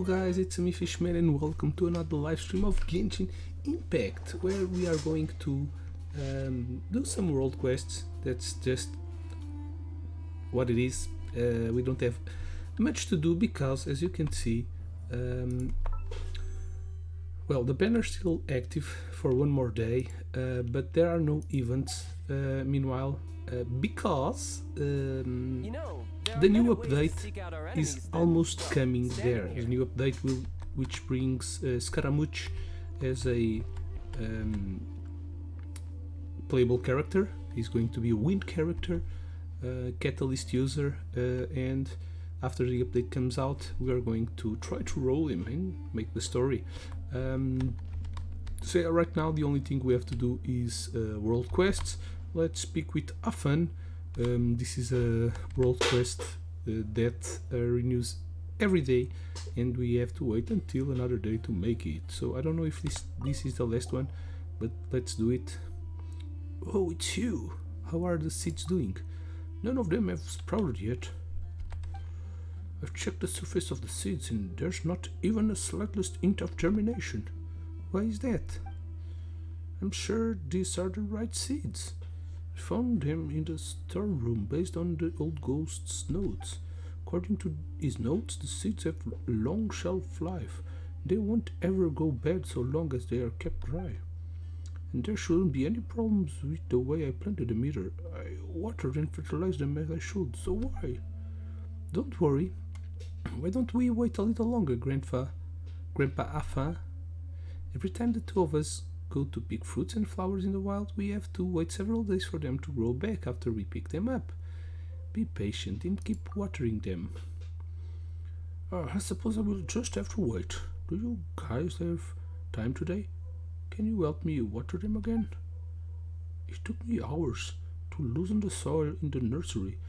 guys, it's me Fishman and welcome to another live stream of Genshin Impact, where we are going to do some world quests. That's just what it is. We don't have much to do because, as you can see, well, the banner's still active for one more day, but there are no events meanwhile because the new update is almost coming there. The new update which brings Scaramouche as a playable character. He's going to be a wind character, catalyst user, and after the update comes out we are going to try to roll him and make the story. So right now the only thing we have to do is world quests. Let's speak with Afan. This is a world quest that renews every day, and we have to wait until another day to make it. So I don't know if this is the last one, but let's do it. Oh, it's you. How are the seeds doing? None of them have sprouted yet. I've checked the surface of the seeds and there's not even a slightest hint of germination. Why is that? I'm sure these are the right seeds. I found them in the storeroom based on the old ghost's notes. According to his notes, the seeds have long shelf life. They won't ever go bad so long as they are kept dry. And there shouldn't be any problems with the way I planted them either. I watered and fertilized them as I should, so why? Don't worry. Why don't we wait a little longer, Grandpa Afan? Every time the two of us go to pick fruits and flowers in the wild, we have to wait several days for them to grow back after we pick them up. Be patient and keep watering them. I suppose I will just have to wait. Do you guys have time today? Can you help me water them again? It took me hours to loosen the soil in the nursery,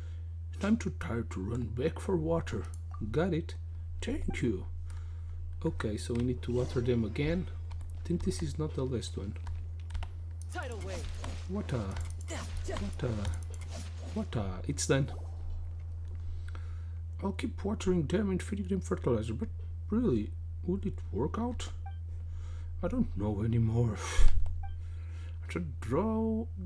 and I'm too tired to run back for water. Got it? Thank you. Okay, so we need to water them again. I think this is not the last one. What it's done. I'll keep watering them and feeding them fertilizer, but really, would it work out? I don't know anymore. After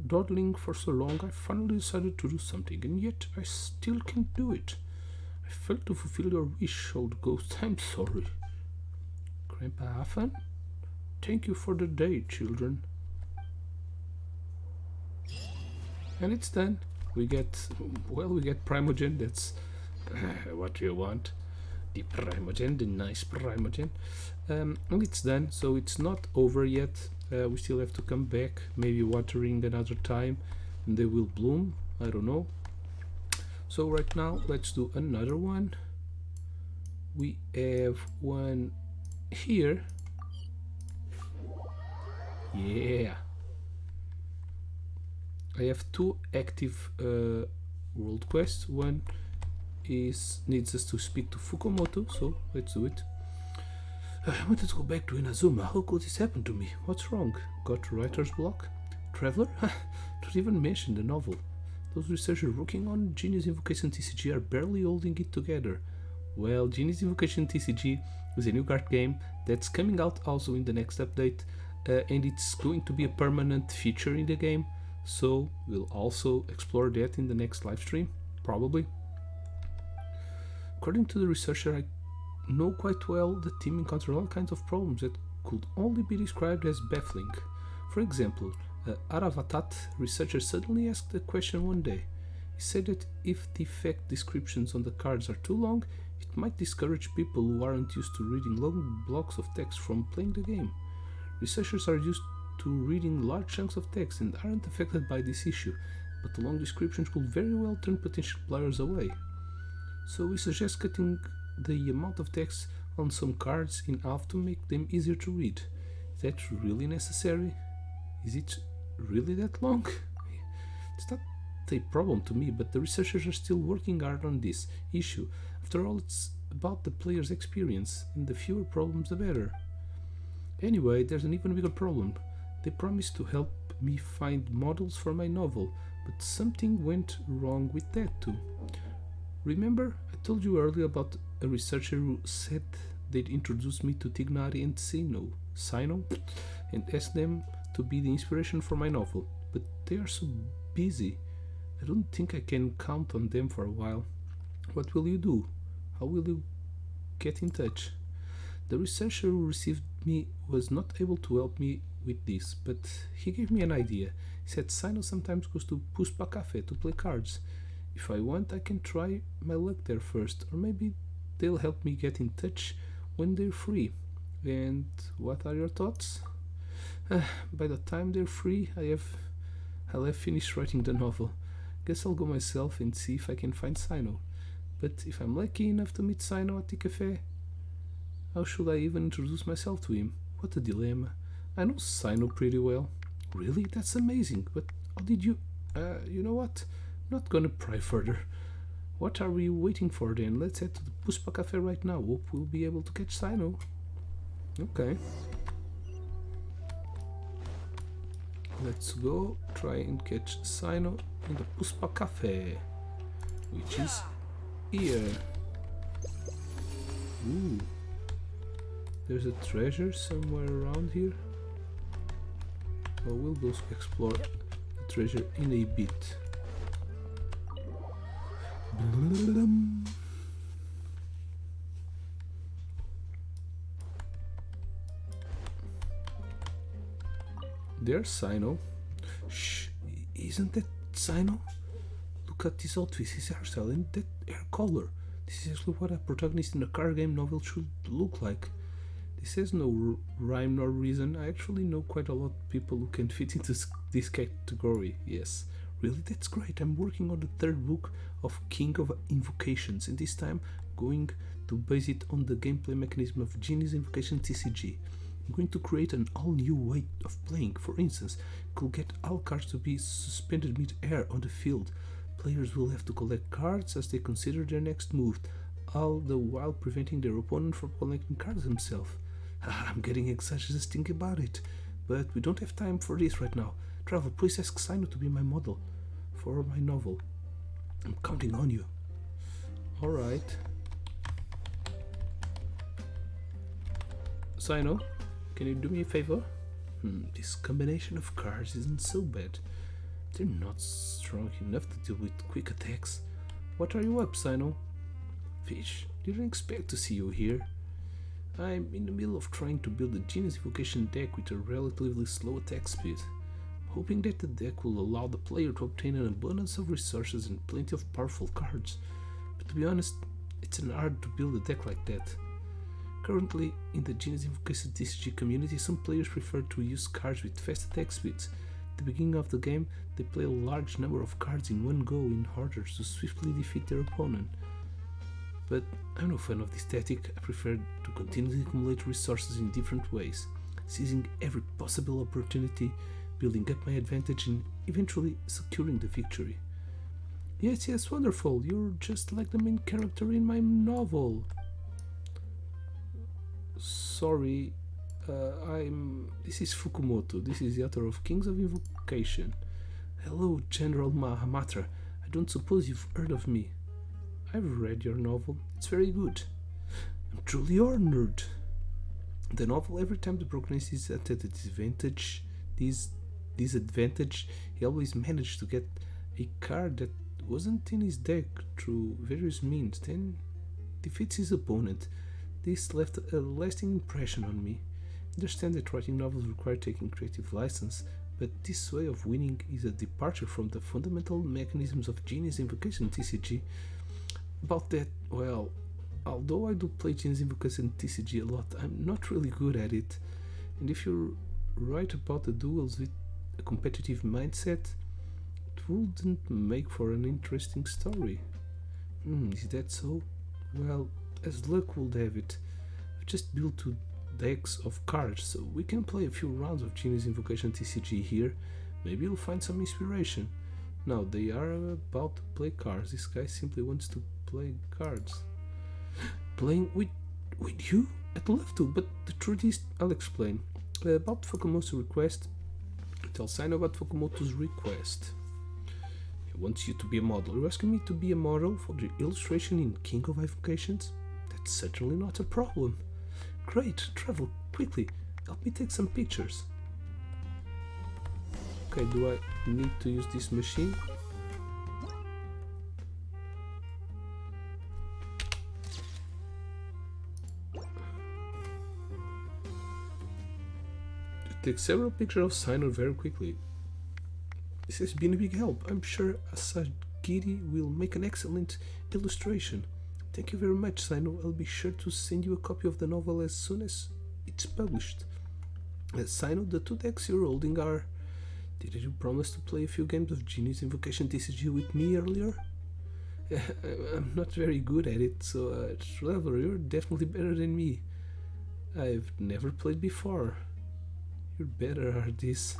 dawdling for so long, I finally decided to do something, and yet I still can't do it. I failed to fulfill your wish, old ghost. I'm sorry. Grandpa Afan? Thank you for the day, children. And it's done. We get Primogen. That's what you want. The Primogen, the nice Primogen. And it's done, so it's not over yet. We still have to come back, maybe watering another time, and they will bloom. I don't know. So right now, let's do another one. We have one here. Yeah. I have two active world quests. One needs us to speak to Fukumoto, so let's do it. I wanted to go back to Inazuma. How could this happen to me? What's wrong? Got writer's block? Traveler? Don't even mention the novel. Those researchers working on Genius Invocation TCG are barely holding it together. Well, Genius Invocation TCG is a new card game that's coming out also in the next update, and it's going to be a permanent feature in the game, so we'll also explore that in the next live stream, probably. According to the researcher I know quite well, the team encountered all kinds of problems that could only be described as baffling. For example, Aravatat researcher suddenly asked a question one day. He said that if the effect descriptions on the cards are too long, it might discourage people who aren't used to reading long blocks of text from playing the game. Researchers are used to reading large chunks of text and aren't affected by this issue, but the long descriptions could very well turn potential players away. So we suggest cutting the amount of text on some cards in half to make them easier to read. Is that really necessary? Is it really that long? It's not a problem to me, but the researchers are still working hard on this issue. After all, it's about the player's experience, and the fewer problems the better. Anyway, there's an even bigger problem. They promised to help me find models for my novel, but something went wrong with that too. Remember, I told you earlier about a researcher who said they'd introduce me to Tignari and Sino, and ask them to be the inspiration for my novel. But they are so busy. I don't think I can count on them for a while. What will you do? How will you get in touch? The researcher who received me was not able to help me with this, but he gave me an idea. He said Sino sometimes goes to Puspa Cafe to play cards. If I want, I can try my luck there first, or maybe they'll help me get in touch when they're free. And what are your thoughts? By the time they're free, I'll have finished writing the novel. Guess I'll go myself and see if I can find Sino. But if I'm lucky enough to meet Sino at the cafe, how should I even introduce myself to him? What a dilemma. I know Sino pretty well. Really? That's amazing. But how did you... you know what? I'm not gonna pry further. What are we waiting for then? Let's head to the Puspa Cafe right now. Hope we'll be able to catch Sino. Okay. Let's go try and catch Sino in the Puspa Cafe, which is here. Ooh. There's a treasure somewhere around here. Well, we'll go explore the treasure in a bit. There's Sino. Shh, isn't that Sino? Look at this outfit, his hairstyle, and that hair color. This is actually what a protagonist in a card game novel should look like. This has no rhyme nor reason. I actually know quite a lot of people who can fit into this category. Yes, really, that's great. I'm working on the third book of King of Invocations, and this time going to base it on the gameplay mechanism of Genie's Invocation TCG. I'm going to create an all-new way of playing. For instance, could get all cards to be suspended mid-air on the field. Players will have to collect cards as they consider their next move, all the while preventing their opponent from collecting cards themselves. I'm getting excited just thinking about it, but we don't have time for this right now. Travel, please ask Sino to be my model for my novel. I'm counting on you. Alright. Sino, can you do me a favor? This combination of cards isn't so bad. They're not strong enough to deal with quick attacks. What are you up, Sino? Fish, didn't expect to see you here. I'm in the middle of trying to build a Genie's Invocation deck with a relatively slow attack speed, hoping that the deck will allow the player to obtain an abundance of resources and plenty of powerful cards. But to be honest, it's hard to build a deck like that. Currently, in the Genie's Invocation TCG community, some players prefer to use cards with fast attack speeds. At the beginning of the game, they play a large number of cards in one go in order to swiftly defeat their opponent. But I'm no fan of this tactic. I prefer to continually accumulate resources in different ways, seizing every possible opportunity, building up my advantage and eventually securing the victory. Yes, wonderful. You're just like the main character in my novel. Sorry, this is Fukumoto. This is the author of Kings of Invocation. Hello, General Mahamatra. I don't suppose you've heard of me. I've read your novel. It's very good. I'm truly honored. The novel, every time the protagonist is at a disadvantage, he always managed to get a card that wasn't in his deck through various means, then defeats his opponent. This left a lasting impression on me. I understand that writing novels require taking creative license, but this way of winning is a departure from the fundamental mechanisms of Genie's Invocation TCG. About that, well, although I do play Genie's Invocation TCG a lot, I'm not really good at it. And if you're right about the duels with a competitive mindset, it wouldn't make for an interesting story. Is that so? Well, as luck would have it, I've just built 2 decks of cards, so we can play a few rounds of Genie's Invocation TCG here. Maybe you'll find some inspiration. Now, they are about to play cards. This guy simply wants to play cards. Playing with you? I'd love to, but the truth is, I'll explain. About Fukumoto's request, tell Sino about Fukumoto's request. He wants you to be a model. You're asking me to be a model for the illustration in King of Invocations? That's certainly not a problem. Great, travel quickly. Help me take some pictures. Okay, do I need to use this machine? Take several pictures of Sino very quickly. This has been a big help. I'm sure Asagiri will make an excellent illustration. Thank you very much, Sino. I'll be sure to send you a copy of the novel as soon as it's published. Sino, the 2 decks you're holding are... Did you promise to play a few games of Genius Invocation TCG with me earlier? I'm not very good at it, so Traveler, you're definitely better than me. I've never played before. You're better at this.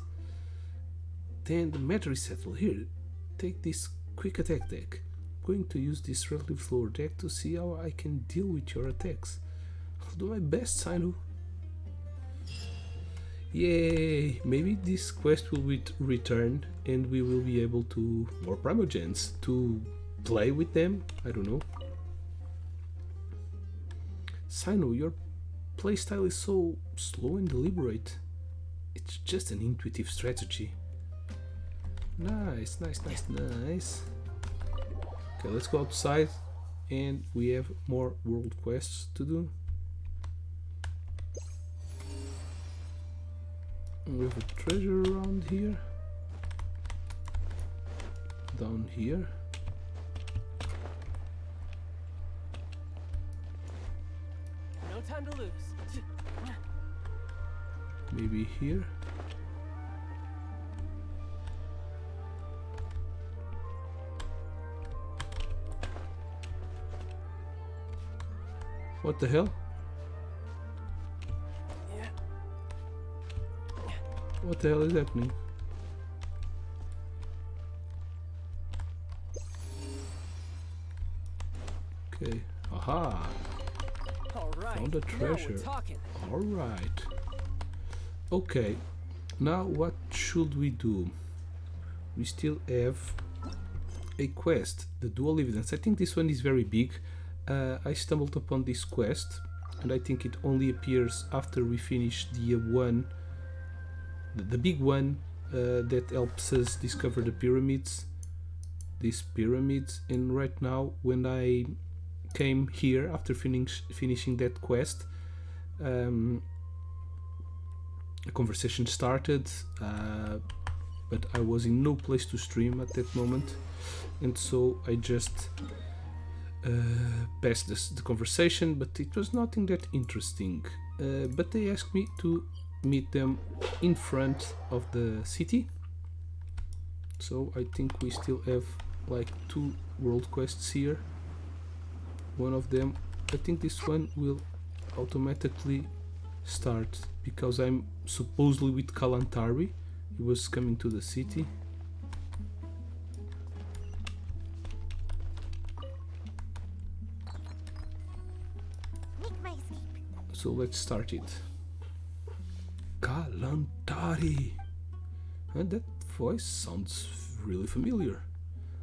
Then the matter is settled. Here, take this quick attack deck. I'm going to use this relative slower deck to see how I can deal with your attacks. I'll do my best, Sino. Yay! Maybe this quest will return and we will be able to... more Primogens to play with them? I don't know. Sino, your playstyle is so slow and deliberate. It's just an intuitive strategy. Nice, nice, nice, nice. Okay, let's go outside and we have more world quests to do. We have a treasure around here. Down here. No time to lose. Maybe here. What the hell? Yeah. What the hell is happening? Okay. Aha! Alright. Found a treasure. Alright. Okay. Now what should we do? We still have a quest, the dual evidence. I think this one is very big. I stumbled upon this quest and I think it only appears after we finish the one, the big one that helps us discover the pyramids, these pyramids. And right now when I came here after finishing that quest, a conversation started, but I was in no place to stream at that moment, and so I just passed the conversation, but it was nothing that interesting. But they asked me to meet them in front of the city, so I think we still have like 2 world quests here. One of them, I think this one will automatically start because I'm supposedly with Kalantari. He was coming to the city. So let's start it. Kalantari! And that voice sounds really familiar.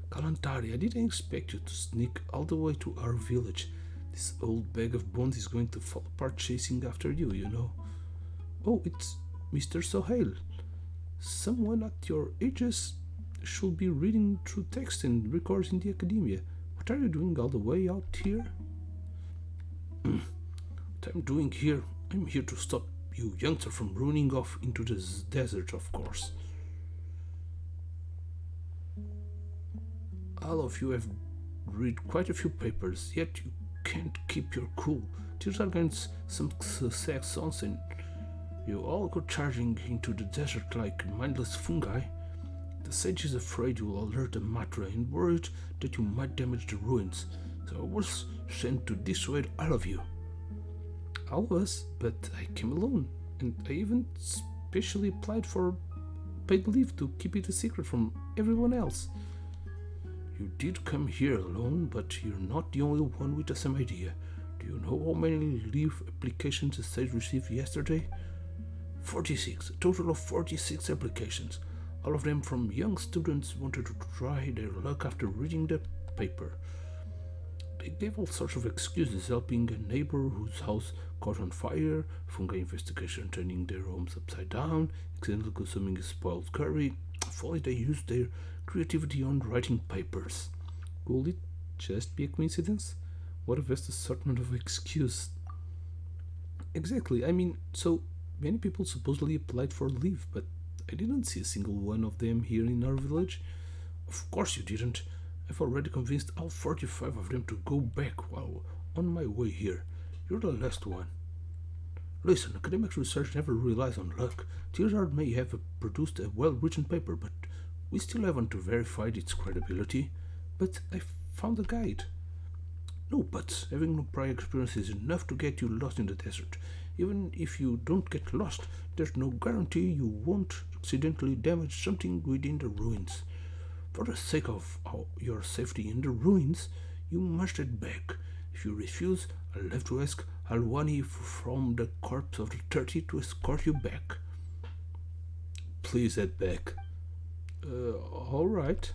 Kalantari, I didn't expect you to sneak all the way to our village. This old bag of bones is going to fall apart chasing after you, you know. Oh, it's Mr. Sohail. Someone at your ages should be reading through text and records in the academia. What are you doing all the way out here? What I'm doing here? I'm here to stop you youngster from running off into the desert, of course. All of you have read quite a few papers, yet you can't keep your cool. These are against some Saxons, and you all go charging into the desert like mindless fungi. The sage is afraid you will alert the Matra and worried that you might damage the ruins, so I was sent to dissuade all of you. All of us, but I came alone, and I even specially applied for paid leave to keep it a secret from everyone else. You did come here alone, but you're not the only one with the same idea. Do you know how many leave applications the sage received yesterday? 46, a total of 46 applications, all of them from young students wanted to try their luck after reading the paper. They gave all sorts of excuses, helping a neighbor whose house caught on fire, fungi investigation turning their homes upside down, accidentally consuming a spoiled curry. Finally, they used their creativity on writing papers. Could it just be a coincidence? What a vast assortment of excuses. Exactly, I mean, so many people supposedly applied for leave, but I didn't see a single one of them here in our village. Of course you didn't. I've already convinced all 45 of them to go back while on my way here. You're the last one. Listen, academic research never relies on luck. Tearsard may have produced a well-written paper, but we still haven't verified its credibility. But I found a guide. No, but having no prior experience is enough to get you lost in the desert. Even if you don't get lost, there's no guarantee you won't accidentally damage something within the ruins. For the sake of your safety in the ruins, you must head back. If you refuse, I'll have to ask Alwani from the corpse of the 30 to escort you back. Please head back. Alright.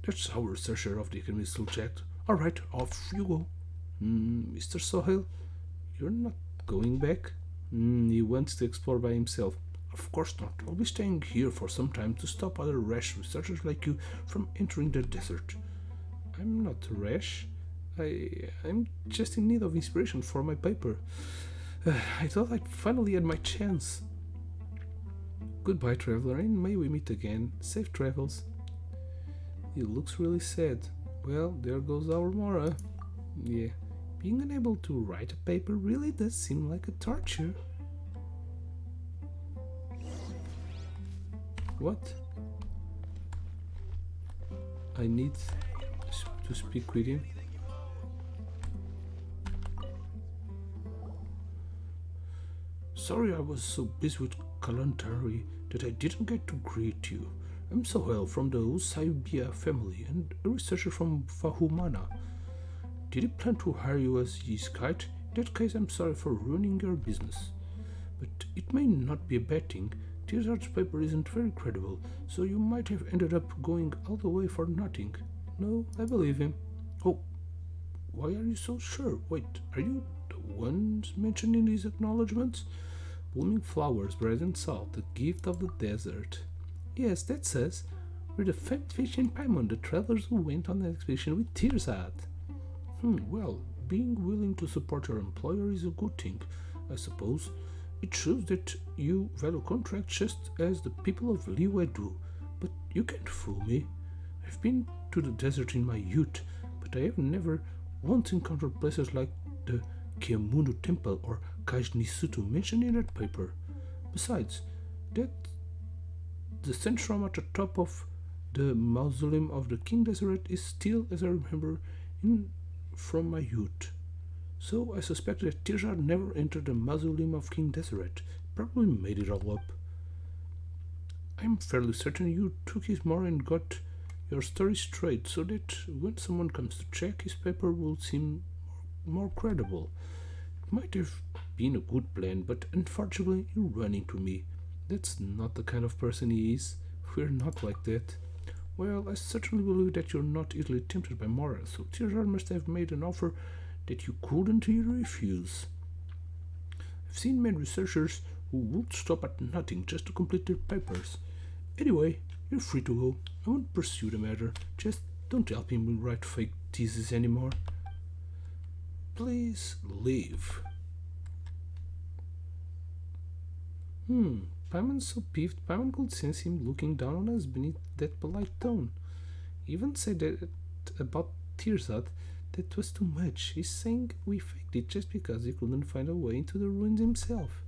That's our researcher of the Academy still checked. Alright, off you go. Mr. Sohail, you're not going back? He wants to explore by himself. Of course not. I'll be staying here for some time to stop other rash researchers like you from entering the desert. I'm not rash. I'm just in need of inspiration for my paper. I thought I'd finally had my chance. Goodbye, traveler, and may we meet again. Safe travels. He looks really sad. Well, there goes our Mora. Yeah, being unable to write a paper really does seem like a torture. What? I need to speak with him. Sorry, I was so busy with Kalantari that I didn't get to greet you. I'm Sohail from the Usaibia family and a researcher from Fahumana. Did he plan to hire you as his guide? In that case, I'm sorry for ruining your business. But it may not be a bad thing. Tearsard's paper isn't very credible, so you might have ended up going all the way for nothing. No, I believe him. Oh, why are you so sure? Wait, are you the ones mentioned in these acknowledgements? Blooming flowers, bread and salt, the gift of the desert. Yes, that's us. We're the famed fish in Paimon, the travelers who went on an expedition with Tearsard. Well, being willing to support your employer is a good thing, I suppose. It shows that you value contracts just as the people of Liyue do. But you can't fool me. I've been to the desert in my youth, but I have never once encountered places like the Keamundu Temple or Kajnisutu mentioned in that paper. Besides, that the centrum at the top of the mausoleum of the King Deseret is still, as I remember, from my youth. So I suspect that Tearsard never entered the mausoleum of King Deseret. Probably made it all up. I'm fairly certain you took his more and got your story straight so that when someone comes to check, his paper will seem more credible. It might have been a good plan, but unfortunately you run into me. That's not the kind of person he is. We're not like that. Well, I certainly believe that you're not easily tempted by Mora, so Tearsard must have made an offer that you couldn't refuse. I've seen many researchers who would stop at nothing just to complete their papers. Anyway, you're free to go. I won't pursue the matter. Just don't help him write fake theses anymore. Please leave. Paimon's so peeved, Paimon could sense him looking down on us beneath that polite tone. He even said that about Tearsard that was too much. He's saying we faked it just because he couldn't find a way into the ruins himself.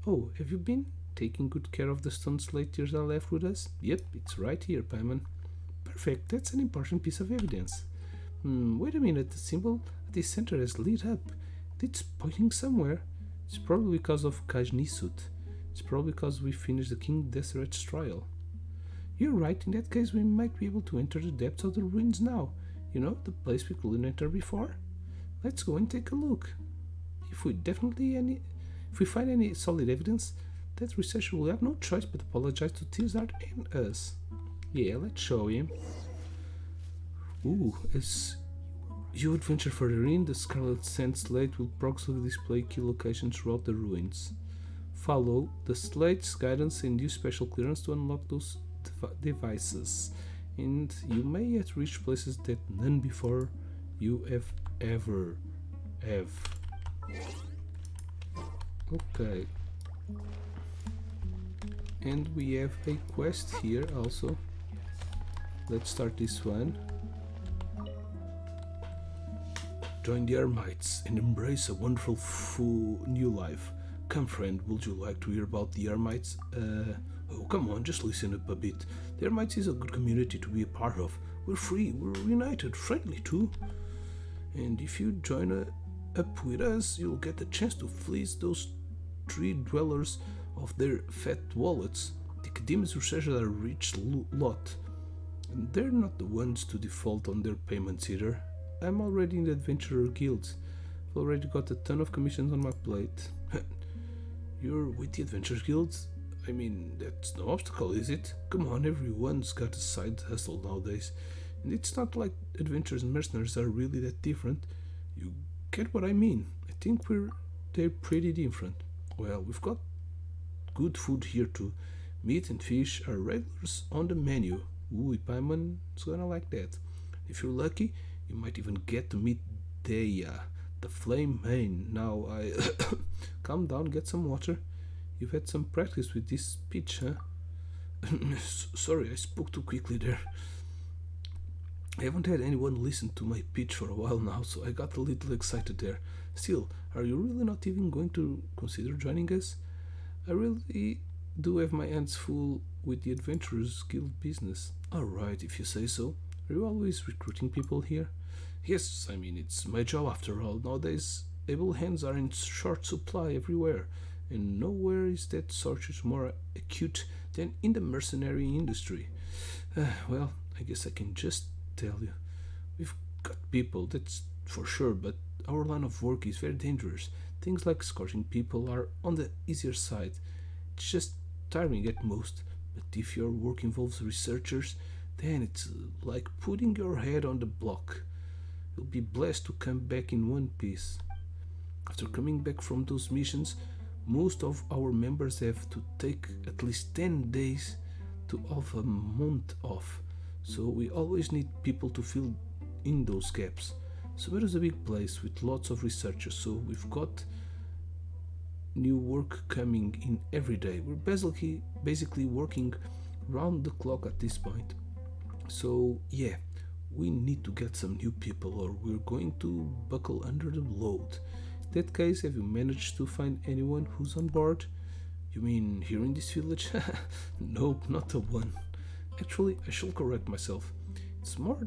Oh, have you been taking good care of the stone slate Tearsard left with us? Yep, it's right here, Paimon. Perfect, that's an important piece of evidence. Wait a minute, the symbol at the center has lit up. It's pointing somewhere. It's probably because of Kajnisut. It's probably because we finished the King Deseret's trial. You're right, in that case we might be able to enter the depths of the ruins now. You know, the place we couldn't enter before? Let's go and take a look. If we find any solid evidence, that researcher will have no choice but apologize to Tearsard and us. Yeah, let's show him. Ooh, as You adventure further in, the Scarlet Sand Slate will proximally display key locations throughout the ruins. Follow the slate's guidance and use special clearance to unlock those devices, and you may yet reach places that none before you have ever have. Okay. And we have a quest here also. Let's start this one. Join the Ermites and embrace a wonderful new life. Come friend, would you like to hear about the Ermites? Oh come on, just listen up a bit. The Ermites is a good community to be a part of. We're free, we're united, friendly too. And if you join up with us, you'll get the chance to fleece those tree dwellers of their fat wallets. The Academia's researchers are a rich lot. And they're not the ones to default on their payments either. I'm already in the Adventurer Guild. I've already got a ton of commissions on my plate. You're with the Adventurers Guild? I mean, that's no obstacle, is it? Come on, everyone's got a side hustle nowadays. And it's not like adventurers and mercenaries are really that different. You get what I mean? I think they're pretty different. Well, we've got good food here too. Meat and fish are regulars on the menu. Ooh, Paimon's gonna like that. If you're lucky, you might even get to meet Deya, the flame main. Now I calm down, get some water. You've had some practice with this speech, huh? Sorry, I spoke too quickly there. I haven't had anyone listen to my pitch for a while now, so I got a little excited there. Still, are you really not even going to consider joining us? I really do have my hands full with the Adventurers Guild business. Alright, if you say so. Are you always recruiting people here? Yes, I mean, it's my job after all. Nowadays, able hands are in short supply everywhere, and nowhere is that shortage more acute than in the mercenary industry. Well, I guess I can just tell you. We've got people, that's for sure, but our line of work is very dangerous. Things like escorting people are on the easier side. It's just tiring at most, but if your work involves researchers, then it's like putting your head on the block. You'll be blessed to come back in one piece. After coming back from those missions, most of our members have to take at least 10 days to have a month off, so we always need people to fill in those gaps. Severo is a big place with lots of researchers, so we've got new work coming in every day. We're basically working round the clock at this point. So yeah, we need to get some new people or we're going to buckle under the load. In that case, have you managed to find anyone who's on board? You mean here in this village? Nope, not a one. Actually, I shall correct myself. It's more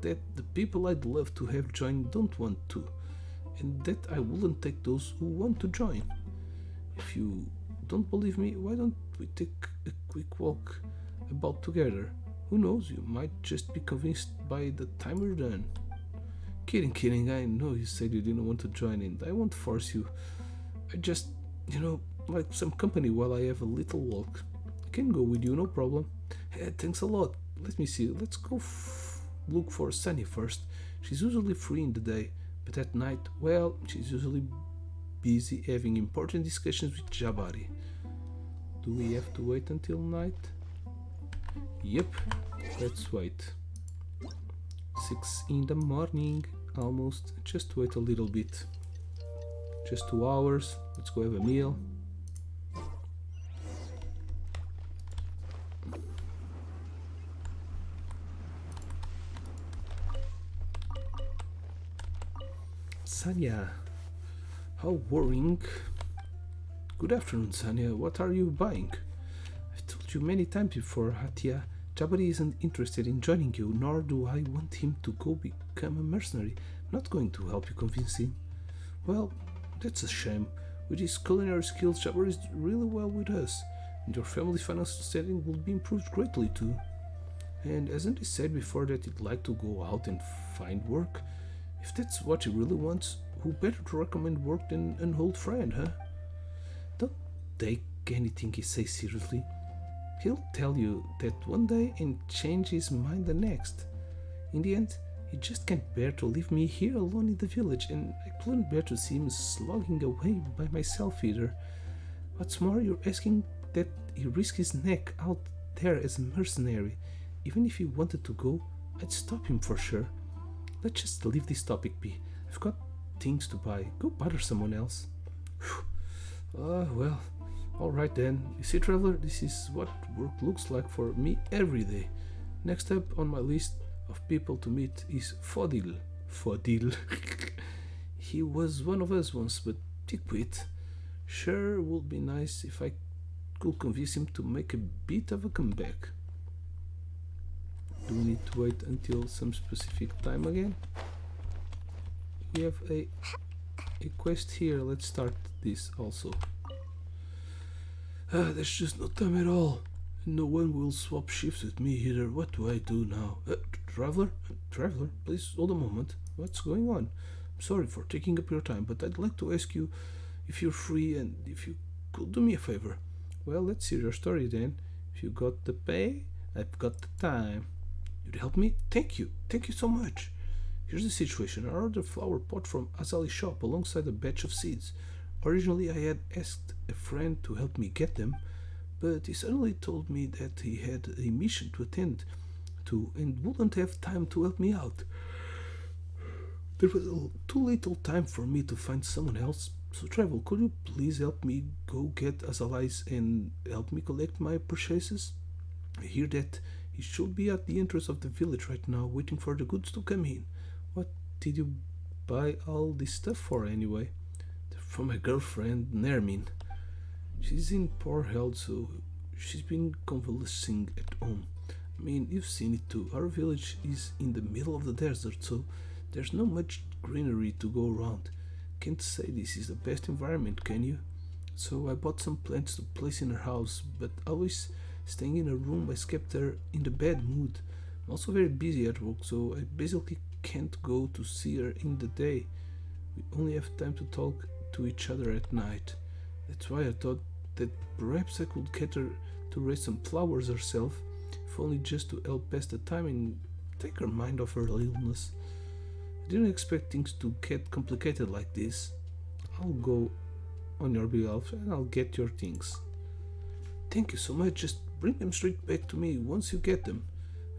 that the people I'd love to have join don't want to, and that I wouldn't take those who want to join. If you don't believe me, why don't we take a quick walk about together? Who knows, you might just be convinced by the time we're done. Kidding, I know you said you didn't want to join in. I won't force you. I just, like some company while I have a little walk. I can go with you, no problem. Hey, thanks a lot. Let me see, let's go look for Sunny first. She's usually free in the day, but at night, well, she's usually busy having important discussions with Jabari. Do we have to wait until night? Yep, let's wait. 6 in the morning, almost. Just wait a little bit. Just 2 hours. Let's go have a meal. Sanya, how worrying. Good afternoon, Sanya. What are you buying? I've told you many times before, Hatia. Jabari isn't interested in joining you, nor do I want him to go become a mercenary. I'm not going to help you convince him. Well, that's a shame. With his culinary skills, Jabari is really well with us, and your family's financial standing will be improved greatly too. And hasn't he said before that he'd like to go out and find work? If that's what he really wants, who better to recommend work than an old friend, huh? Don't take anything he says seriously. He'll tell you that one day and change his mind the next. In the end, He just can't bear to leave me here alone in the village, and I couldn't bear to see him slogging away by myself either. What's more, you're asking that he risk his neck out there as a mercenary. Even if he wanted to go, I'd stop him for sure. Let's just leave this topic be. I've got things to buy. Go bother someone else. Well, alright then. You see, traveler, this is what work looks like for me every day. Next up on my list of people to meet is Fodil. Fodil. He was one of us once, but he quit. Sure would be nice if I could convince him to make a bit of a comeback. Do we need to wait until some specific time again? We have a quest here. Let's start this also. There's just no time at all. No one will swap shifts with me either. What do I do now? Traveler? Traveler, please hold a moment. What's going on? I'm sorry for taking up your time, but I'd like to ask you if you're free and if you could do me a favor. Well, let's hear your story then. If you got the pay, I've got the time. You'd help me? Thank you. Thank you so much. Here's the situation. I ordered a flower pot from Azali's shop alongside a batch of seeds. Originally, I had asked a friend to help me get them, but he suddenly told me that he had a mission to attend to and wouldn't have time to help me out. There was too little time for me to find someone else. So, Travel, could you please help me go get Azali's and help me collect my purchases? I hear that he should be at the entrance of the village right now, waiting for the goods to come in. What did you buy all this stuff for, anyway? From my girlfriend, Nermin. She's in poor health, so she's been convalescing at home. I mean, you've seen it too. Our village is in the middle of the desert, so there's not much greenery to go around. Can't say this is the best environment, can you? So I bought some plants to place in her house, but always staying in her room, I kept her in the bad mood. I'm also very busy at work, so I basically can't go to see her in the day. We only have time to talk to each other at night. That's why I thought that perhaps I could get her to raise some flowers herself, if only just to help pass the time and take her mind off her illness. I didn't expect things to get complicated like this. I'll go on your behalf and I'll get your things. Thank you so much. Just bring them straight back to me once you get them.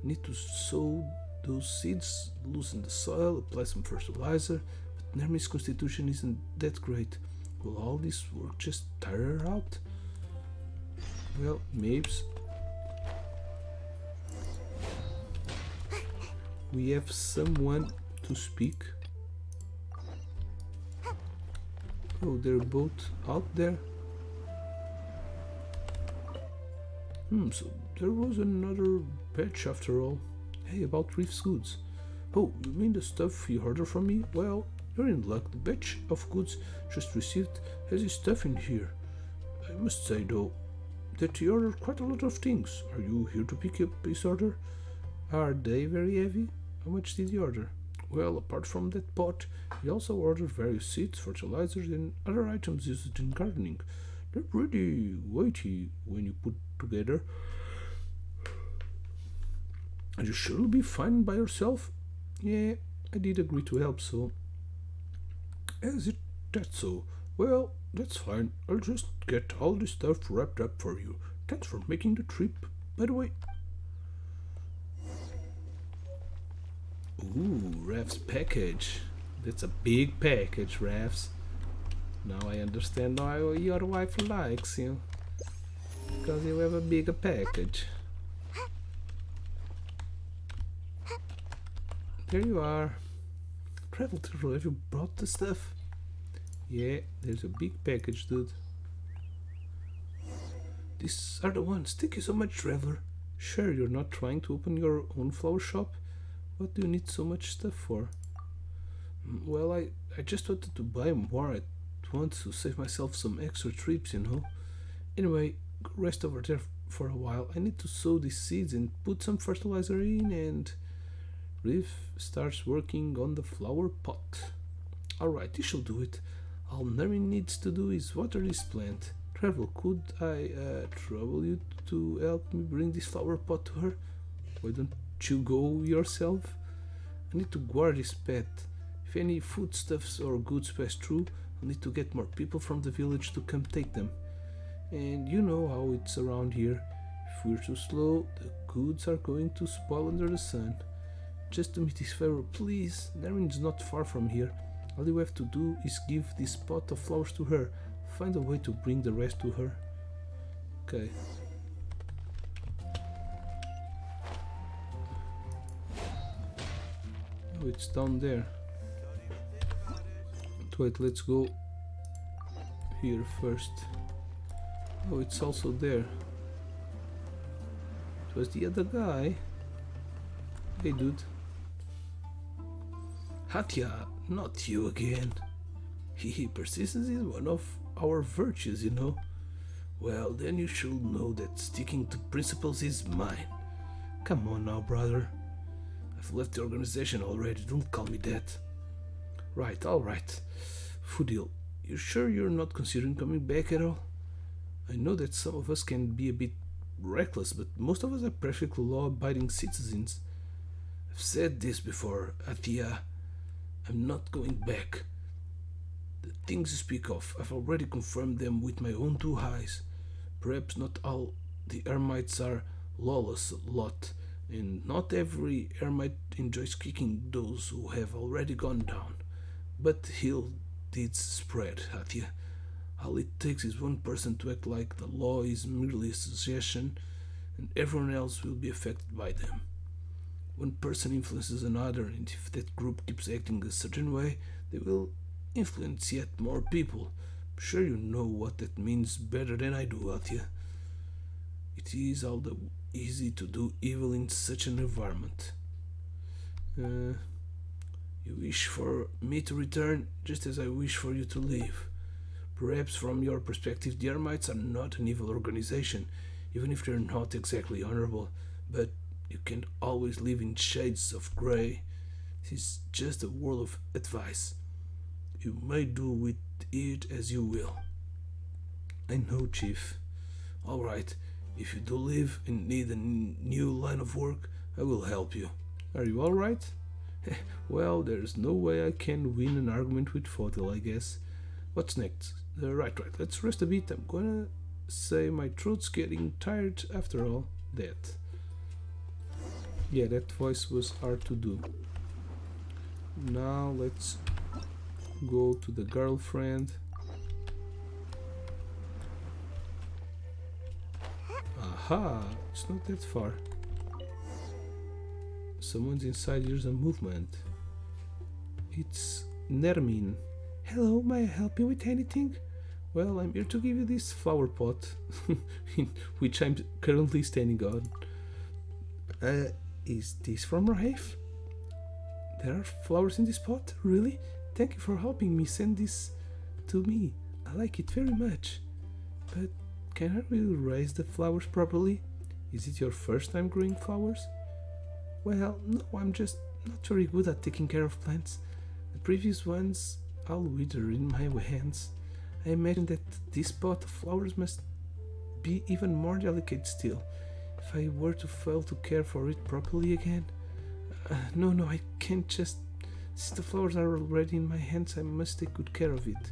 I need to sow those seeds, loosen the soil, apply some fertilizer, but Nermi's constitution isn't that great. Will all this work just tire her out? Well, maybe. We have someone to speak. Oh, they're both out there. So there was another batch after all. Hey, about Reef's goods. Oh, you mean the stuff you ordered from me? Well, you're in luck. The batch of goods just received has his stuff in here. I must say, though, that he ordered quite a lot of things. Are you here to pick up his order? Are they very heavy? How much did he order? Well, apart from that pot, he also ordered various seeds, fertilizers, and other items used in gardening. They're pretty weighty when you put together. And you sure will be fine by yourself? Yeah, I did agree to help, so... Is it that so? Well, that's fine. I'll just get all this stuff wrapped up for you. Thanks for making the trip, by the way. Ooh, Raf's package. That's a big package, Raf's. Now I understand why your wife likes you. Because you have a bigger package. There you are. Travel through, have you brought the stuff? Yeah, there's a big package, dude. These are the ones. Thank you so much, Traveler. Sure, you're not trying to open your own flower shop? What do you need so much stuff for? Well, I just wanted to buy more at once to save myself some extra trips, you know. Anyway, go rest over there for a while. I need to sow these seeds and put some fertilizer in, and Riff starts working on the flower pot. Alright, this should do it. All Nermin needs to do is water this plant. Travel, could I trouble you to help me bring this flower pot to her? Why don't you go yourself? I need to guard this pet. If any foodstuffs or goods pass through, I'll need to get more people from the village to come take them. And you know how it's around here. If we're too slow, the goods are going to spoil under the sun. Just to meet this favor, please. Nermin's not far from here. All you have to do is give this pot of flowers to her. Find a way to bring the rest to her. Okay. Oh, it's down there. Wait, let's go here first. Oh, it's also there. It was the other guy. Hey, dude. Hatya, not you again. Persistence is one of our virtues, you know. Well, then you should know that sticking to principles is mine. Come on now, brother. I've left the organization already, don't call me that. Right, alright. Fudil, you sure you're not considering coming back at all? I know that some of us can be a bit reckless, but most of us are perfectly law-abiding citizens. I've said this before, Atia. I'm not going back. The things you speak of, I've already confirmed them with my own two eyes. Perhaps not all the Ermites are lawless lot, and not every Ermite enjoys kicking those who have already gone down. But ill deeds spread, Hatya. All it takes is one person to act like the law is merely a suggestion, and everyone else will be affected by them. One person influences another, and if that group keeps acting a certain way, they will influence yet more people. I'm sure you know what that means better than I do, Atya. It is all the easy to do evil in such an environment. You wish for me to return, just as I wish for you to leave. Perhaps from your perspective, the Ermites are not an evil organization, even if they're not exactly honorable, but you can't always live in shades of grey. This is just a word of advice. You may do with it as you will. I know, Chief. Alright, if you do leave and need a new line of work, I will help you. Are you alright? Well, there's no way I can win an argument with Fotil, I guess. What's next? Right, let's rest a bit. I'm gonna say my throat's getting tired after all that. Yeah, that voice was hard to do. Now let's go to the girlfriend. Aha, it's not that far. Someone's inside. Here's a movement. It's Nermin. Hello, may I help you with anything? Well, I'm here to give you this flower pot, which I'm currently standing on. Is this from Rafe? There are flowers in this pot? Really? Thank you for helping me send this to me. I like it very much. But can I really raise the flowers properly? Is it your first time growing flowers? Well, no, I'm just not very good at taking care of plants. The previous ones all wither in my hands. I imagine that this pot of flowers must be even more delicate still. If I were to fail to care for it properly again... No, I can't just... Since the flowers are already in my hands, I must take good care of it.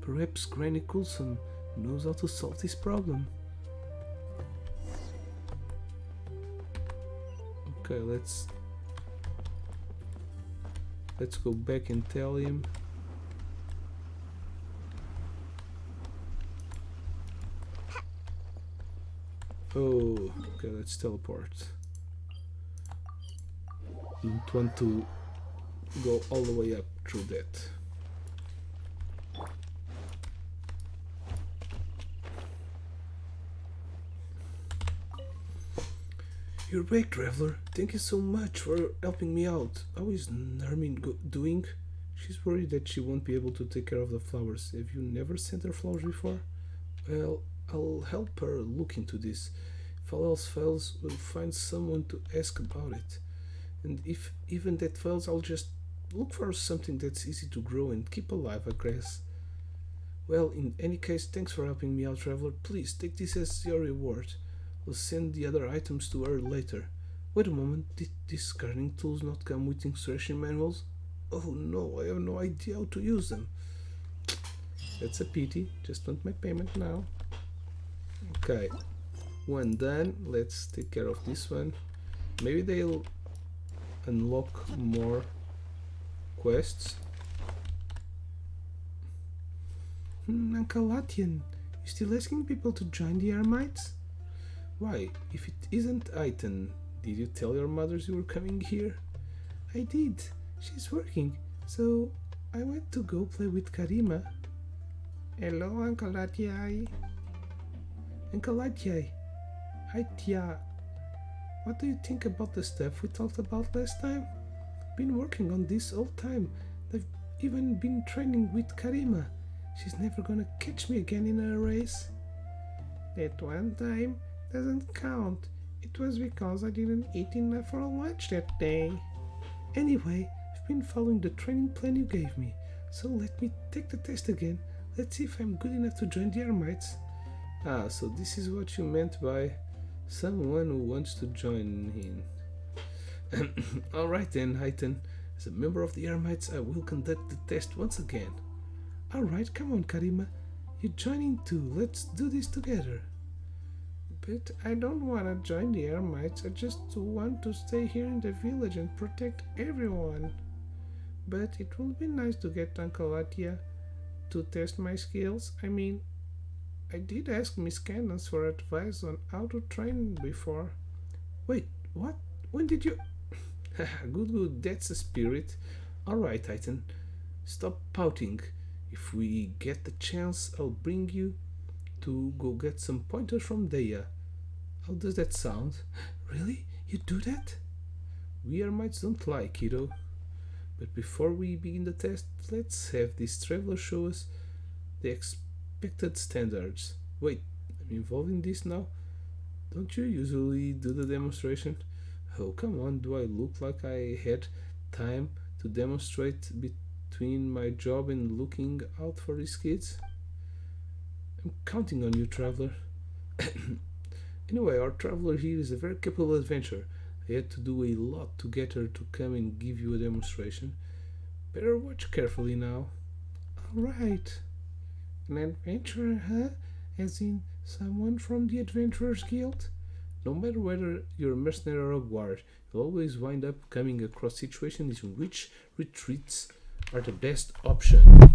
Perhaps Granny Coulson knows how to solve this problem. Okay, let's go back and tell him. Oh, okay, let's teleport. Don't want to go all the way up through that. You're back, traveler. Thank you so much for helping me out. How is Nermin doing? She's worried that she won't be able to take care of the flowers. Have you never sent her flowers before? Well, I'll help her look into this. If all else fails, we'll find someone to ask about it. And if even that fails, I'll just look for something that's easy to grow and keep alive, I guess. Well, in any case, thanks for helping me out, traveler. Please take this as your reward. We'll send the other items to her later. Wait a moment, did these gardening tools not come with instruction manuals? Oh no, I have no idea how to use them. That's a pity, just want my payment now. Okay, one done, let's take care of this one. Maybe they'll unlock more quests. Uncle Latian, you still asking people to join the Ermites? Why, if it isn't Aiton, did you tell your mothers you were coming here? I did. She's working, so I went to go play with Karima. Hello, Uncle Latiai. Uncle Latiai. Aitia. What do you think about the stuff we talked about last time? Been working on this all time. I've even been training with Karima. She's never gonna catch me again in a race. That one time doesn't count. It was because I didn't eat enough for lunch that day. Anyway, I've been following the training plan you gave me, so let me take the test again. Let's see if I'm good enough to join the Ermites. Ah, so this is what you meant by someone who wants to join in. Alright then, Heighton. As a member of the Ermites, I will conduct the test once again. Alright, come on, Karima. You're joining too. Let's do this together. But I don't want to join the Ermites. I just want to stay here in the village and protect everyone. But it will be nice to get Uncle Atia to test my skills. I mean, I did ask Miss Candace for advice on how to train before. Wait, what? When did you... Good, that's the spirit. Alright, Titan, stop pouting. If we get the chance, I'll bring you to go get some pointers from Dea. How does that sound? Really? You do that? We Ermites don't lie, kiddo. But before we begin the test, let's have this traveler show us the expected standards. Wait, I'm involved in this now? Don't you usually do the demonstration? Oh, come on, do I look like I had time to demonstrate between my job and looking out for these kids? I'm counting on you, traveler. Anyway, our traveler here is a very capable adventurer. I had to do a lot to get her to come and give you a demonstration. Better watch carefully now. Alright. An adventurer, huh? As in someone from the Adventurers Guild? No matter whether you're a mercenary or a guard, you'll always wind up coming across situations in which retreats are the best option.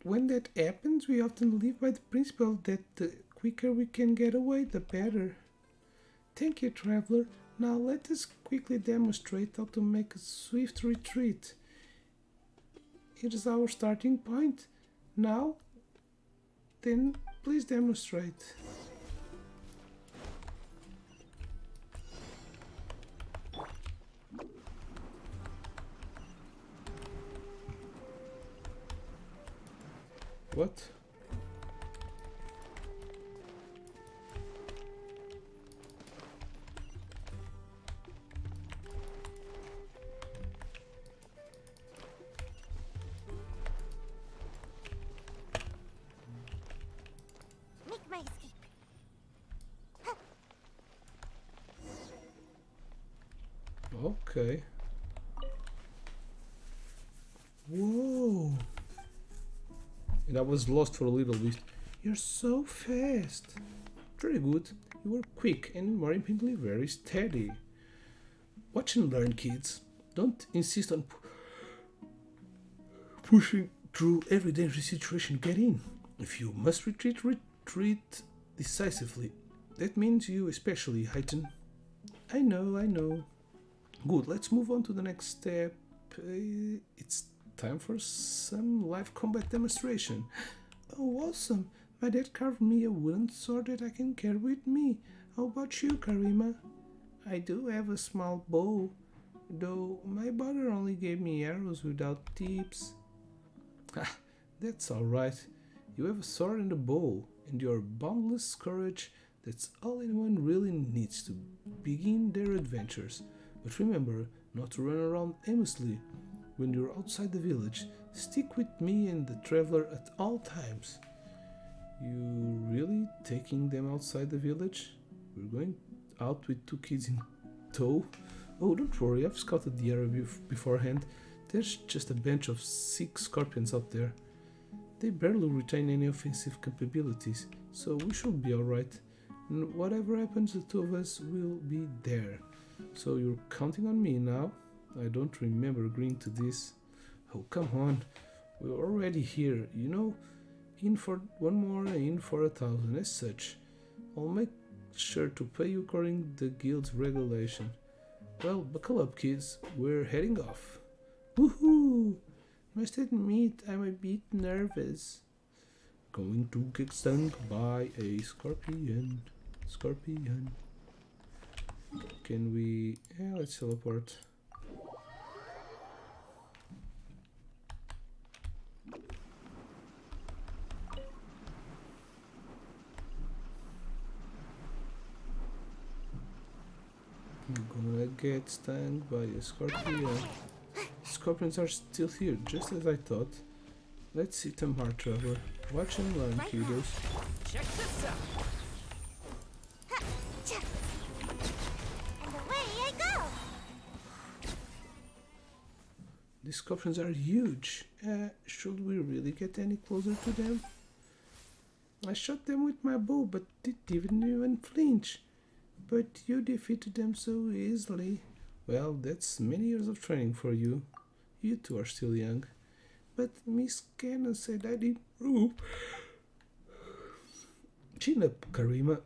When that happens, we often live by the principle that the quicker we can get away, the better. Thank you, traveler. Now let us quickly demonstrate how to make a swift retreat. It is our starting point. Now, then, please demonstrate. What? Make my escape. Okay. Whoa. And I was lost for a little bit. You're so fast. Very good. You were quick and, more importantly, very steady. Watch and learn, kids. Don't insist on pushing through every dangerous situation. Get in. If you must retreat, retreat decisively. That means you especially, Heighten. I know. Good, let's move on to the next step. It's time for some live combat demonstration. Oh, awesome. My dad carved me a wooden sword that I can carry with me. How about you, Karima? I do have a small bow, though my brother only gave me arrows without tips. Ah, that's alright. You have a sword and a bow, and your boundless courage. That's all anyone really needs to begin their adventures. But remember not to run around aimlessly when you're outside the village. Stick with me and the traveler at all times. You really taking them outside the village? We're going out with 2 kids in tow? Oh, don't worry, I've scouted the area beforehand. There's just a bunch of sick scorpions out there. They barely retain any offensive capabilities, so we should be alright. And whatever happens, the 2 of us will be there. So you're counting on me now? I don't remember agreeing to this. Oh, come on. We're already here, you know? In for 1 more, in for 1,000, as such. I'll make sure to pay you according to the guild's regulation. Well, buckle up, kids. We're heading off. Woohoo! Must admit, I'm a bit nervous. Going to get stung by a scorpion. Scorpion. Can we... Yeah, let's teleport. I'm gonna get stung by a scorpion. Scorpions are still here, just as I thought. Let's see them hard, Trevor. Watch and learn, Right now. kiddos. Check this out. And away I go! These scorpions are huge. Should we really get any closer to them? I shot them with my bow, but they didn't even flinch. But you defeated them so easily. Well, that's many years of training for you. You 2 are still young. But Miss Cannon said I'd improve. Chin up, Karima.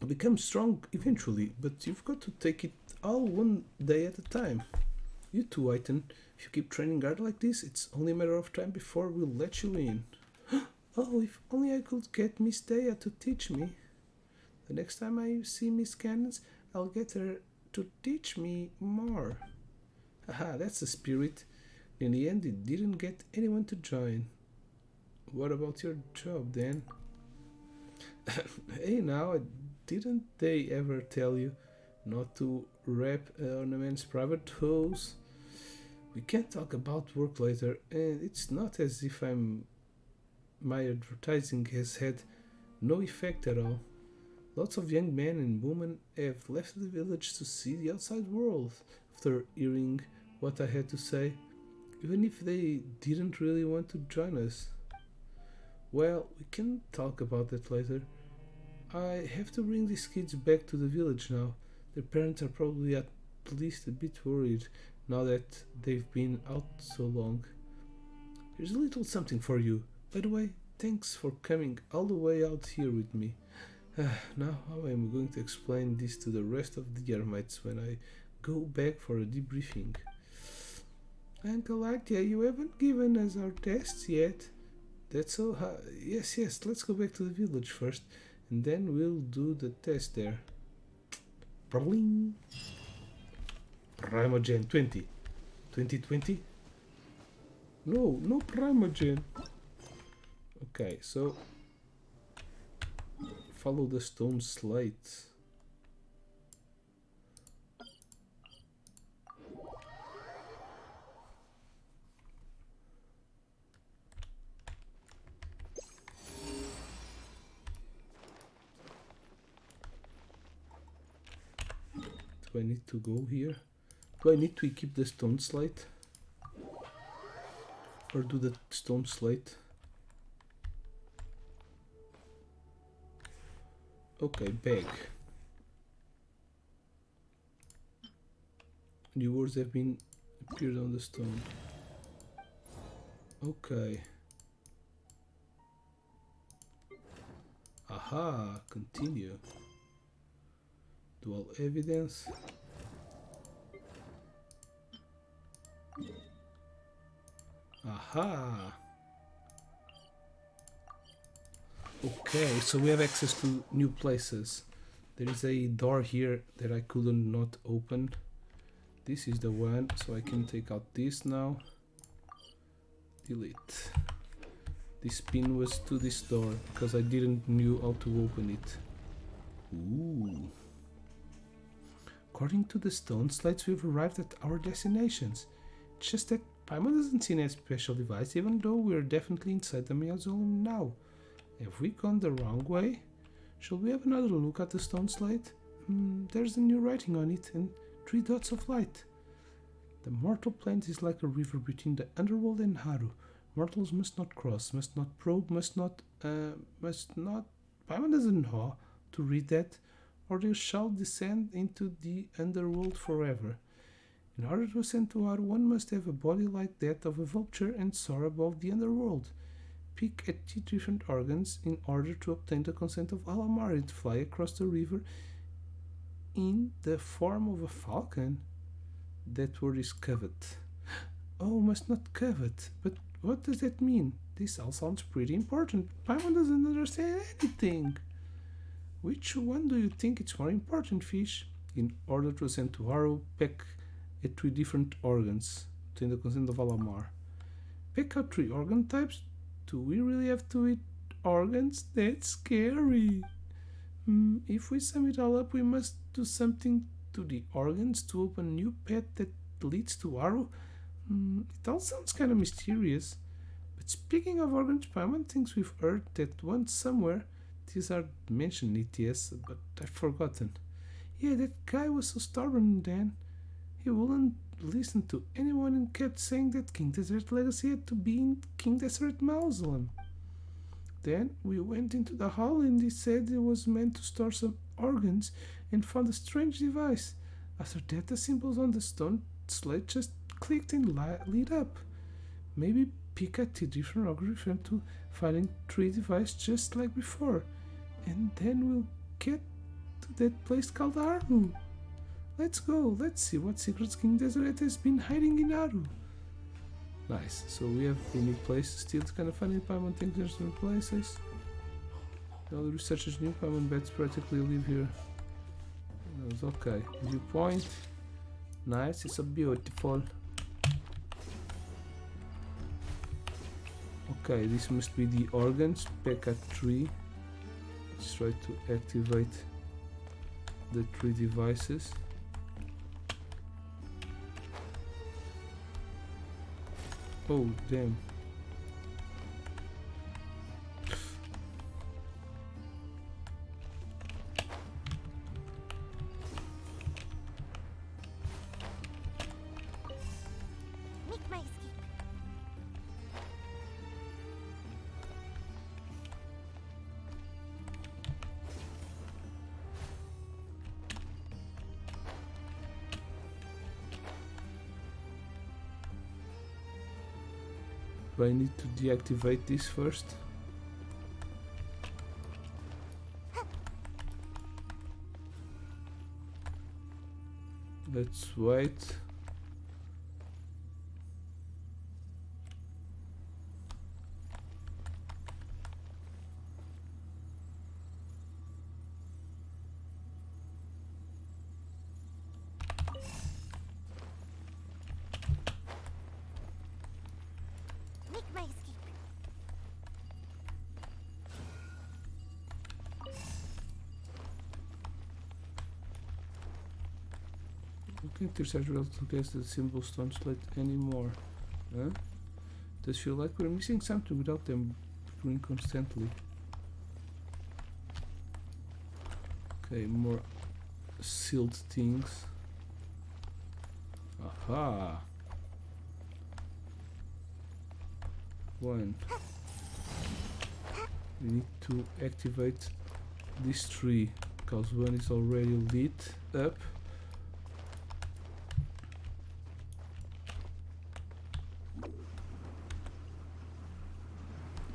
Become strong eventually, but you've got to take it all one day at a time. You too, Aiton. If you keep training hard like this, it's only a matter of time before we'll let you in. Oh, if only I could get Miss Daya to teach me. The next time I see Miss Cannons, I'll get her to teach me more. Haha, that's the spirit. In the end, it didn't get anyone to join. What about your job then? Hey now, didn't they ever tell you not to rap on a man's private house? We can't talk about work later, and it's not as if my advertising has had no effect at all. Lots of young men and women have left the village to see the outside world after hearing what I had to say, even if they didn't really want to join us. Well, we can talk about that later. I have to bring these kids back to the village now. Their parents are probably at least a bit worried now that they've been out so long. Here's a little something for you. By the way, thanks for coming all the way out here with me. Now how am I going to explain this to the rest of the Ermites when I go back for a debriefing? Uncle Actia, you haven't given us our tests yet. That's so yes, let's go back to the village first, and then we'll do the test there. Bling. Primogen 20. 2020? No Primogen. Okay, so follow the stone slate. Do I need to go here? Do I need to equip the stone slate? Or do the stone slate? Okay, bag. New words have been appeared on the stone. Okay. Aha, continue. Dual evidence. Aha. Okay, so we have access to new places. There is a door here that I couldn't not open. This is the one, so I can take out this now. Delete. This pin was to this door because I didn't knew how to open it. Ooh. According to the stone slates, we've arrived at our destinations. It's just that Paimon doesn't see any special device, even though we're definitely inside the mausoleum now. Have we gone the wrong way? Shall we have another look at the stone slate? There's a new writing on it and 3 dots of light. The mortal plane is like a river between the underworld and Haru. Mortals must not cross, must not probe, must not. Paimon doesn't know to read that, or they shall descend into the underworld forever. In order to ascend to Haru, one must have a body like that of a vulture and soar above the underworld. Pick at 2 different organs in order to obtain the consent of Alamar and fly across the river in the form of a falcon. That word is covet. Oh, must not covet. But what does that mean? This all sounds pretty important. Paimon doesn't understand anything. Which one do you think is more important, Fish? In order to ascend to Haru, peck at 3 different organs. Obtain the consent of Alamar. Pick out 3 organ types? Do we really have to eat organs? That's scary. If we sum it all up, we must do something to the organs to open a new path that leads to Haru. It all sounds kind of mysterious. But speaking of organs, Paimon thinks we've heard that once somewhere. These are mentioned it, yes, but I've forgotten. Yeah, that guy was so stubborn then. He wouldn't listen to anyone and kept saying that King Desert legacy had to be in King Desert Mausoleum. Then we went into the hall and he said it was meant to store some organs and found a strange device. After that, the symbols on the stone slate just clicked and lit up. Maybe pick a different organ referring to finding 3 devices just like before, and then we'll get to that place called Haru. Let's go, let's see what secrets King Deseret has been hiding in Haru. Nice, so we have a new place still to kind of find in Paimon thinks there's new places. All the researchers knew Paimon bets practically live here. That was okay. Viewpoint. Nice, it's so beautiful. Okay, this must be the organs. Pack at 3. Let's try to activate the 3 devices. Oh, damn. Make my escape. Do I need to deactivate this first? Let's wait. Make my escape. I can't research well to guess the symbol stone slate anymore. Huh? Does feel like we're missing something without them flickering constantly. Okay, more sealed things. Aha! 1. We need to activate this tree because 1 is already lit up.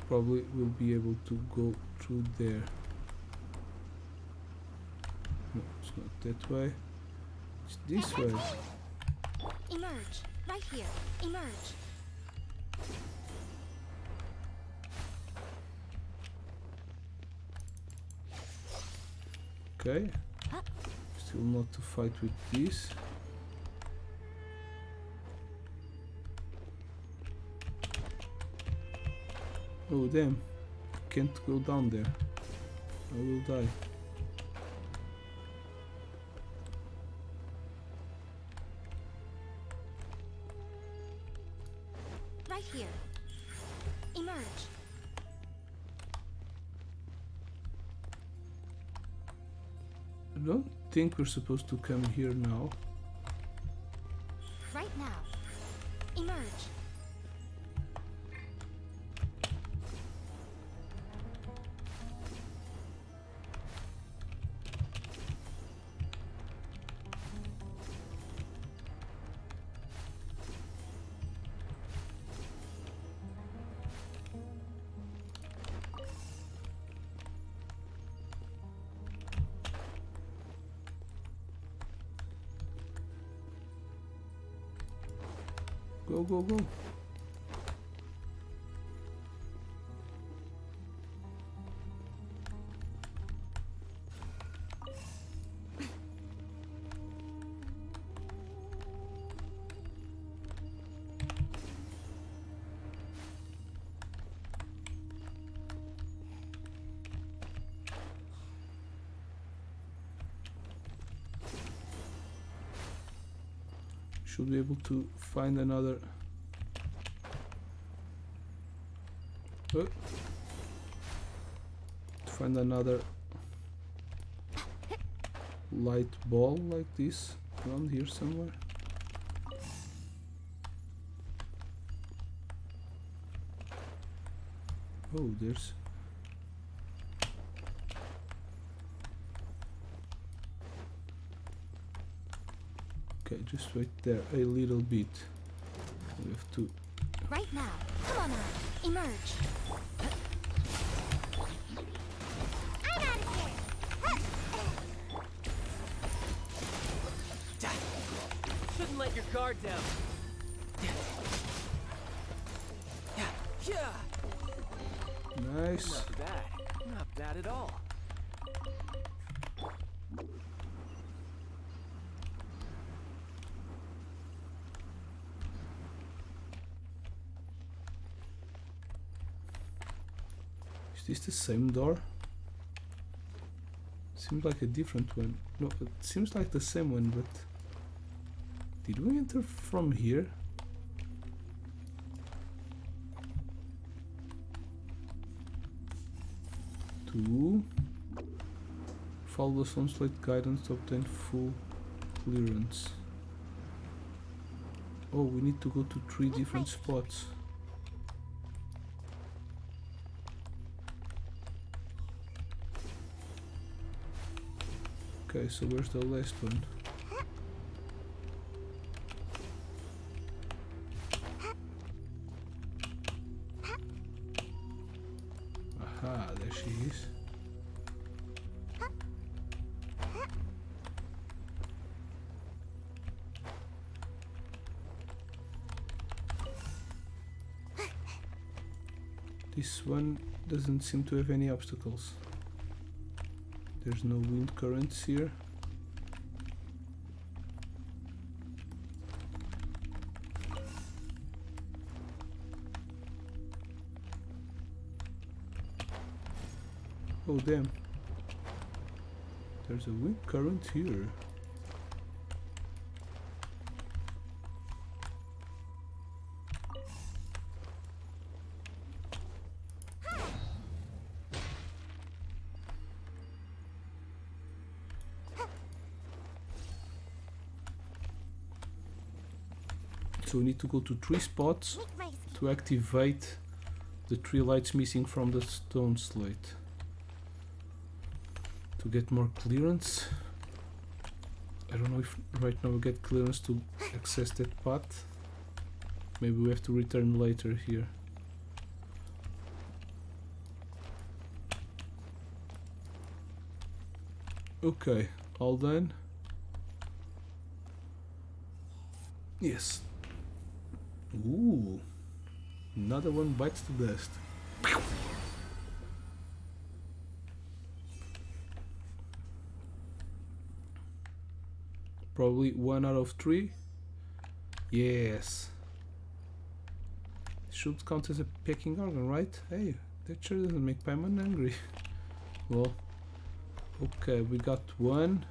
Probably will be able to go through there. No, it's not that way. It's this way. Emerge. Right here. Emerge. Okay. Still not to fight with this. Oh damn. Can't go down there. I will die. Right here. Emerge. don't think we're supposed to come here now. Right now. Emerge. Go, go, go. Should be able to find another. Oh. Find another light ball like this around here somewhere. Oh, there's. Okay, just wait there a little bit. We have to. Right now. Come on out. Emerge. I'm out of here. Shouldn't let your guard down. Yeah. Nice. Not bad. Not bad at all. Is this the same door? Seems like a different one. No, it seems like the same one, but did we enter from here? To follow the sunlight guidance to obtain full clearance. Oh, we need to go to 3 different spots. Okay, so where's the last one? Aha, there she is. This one doesn't seem to have any obstacles. There's no wind currents here. Oh damn. There's a wind current here. So we need to go to 3 spots Make my escape. to activate the 3 lights missing from the stone slate. To get more clearance. I don't know if right now we get clearance to access that path. Maybe we have to return later here. Okay, all done? Yes. Ooh, another one bites the dust. Probably 1 out of 3. Yes. Should count as a pecking organ, right? Hey, that sure doesn't make Paimon angry. Well, okay, we got 1.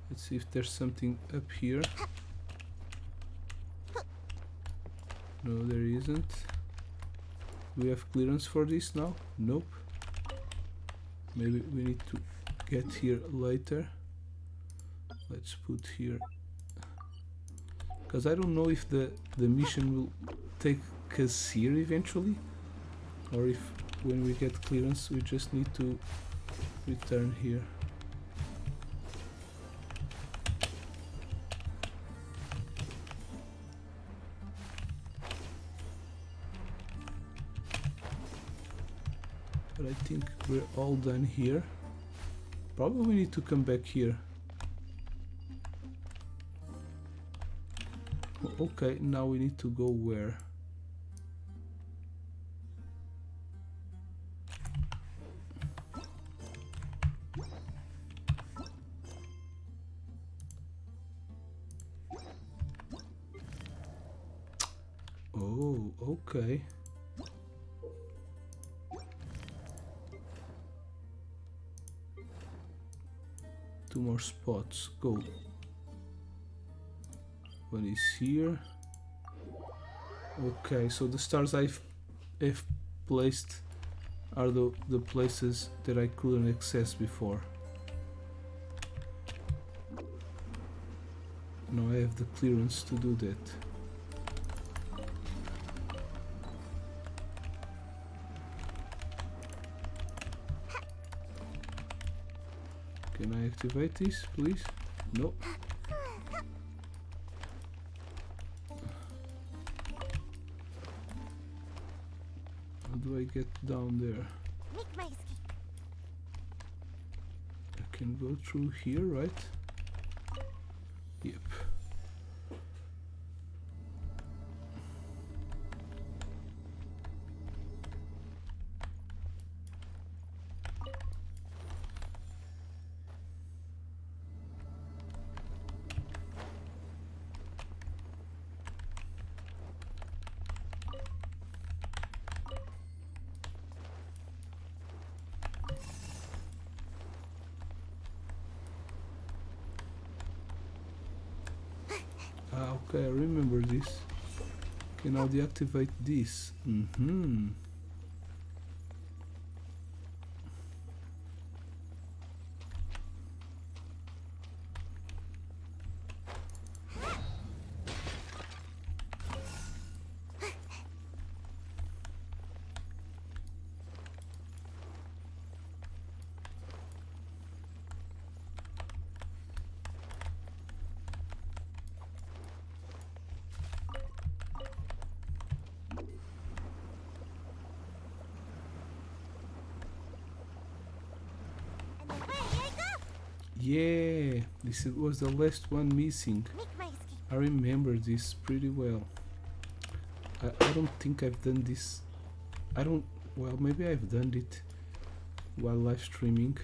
Let's see if there's something up here. No, there isn't. we have clearance for this now? Nope. Maybe we need to get here later. Let's put here, because I don't know if the mission will take us here eventually, or if when we get clearance we just need to return here. But I think we're all done here. Probably we need to come back here. Okay, now we need to go where? Oh, okay. Two more spots, go. One is here. Okay, so the stars I've placed are the places that I couldn't access before. Now I have the clearance to do that. Can I activate this, please? No. How do I get down there? Make my escape. I can go through here, right? Yep. Okay, I remember this. Okay, now deactivate this. And away I go. Yeah, this was the last one missing. Make my escape. I remember this pretty well. I don't think I've done this. I don't. Well, maybe I've done it while live streaming.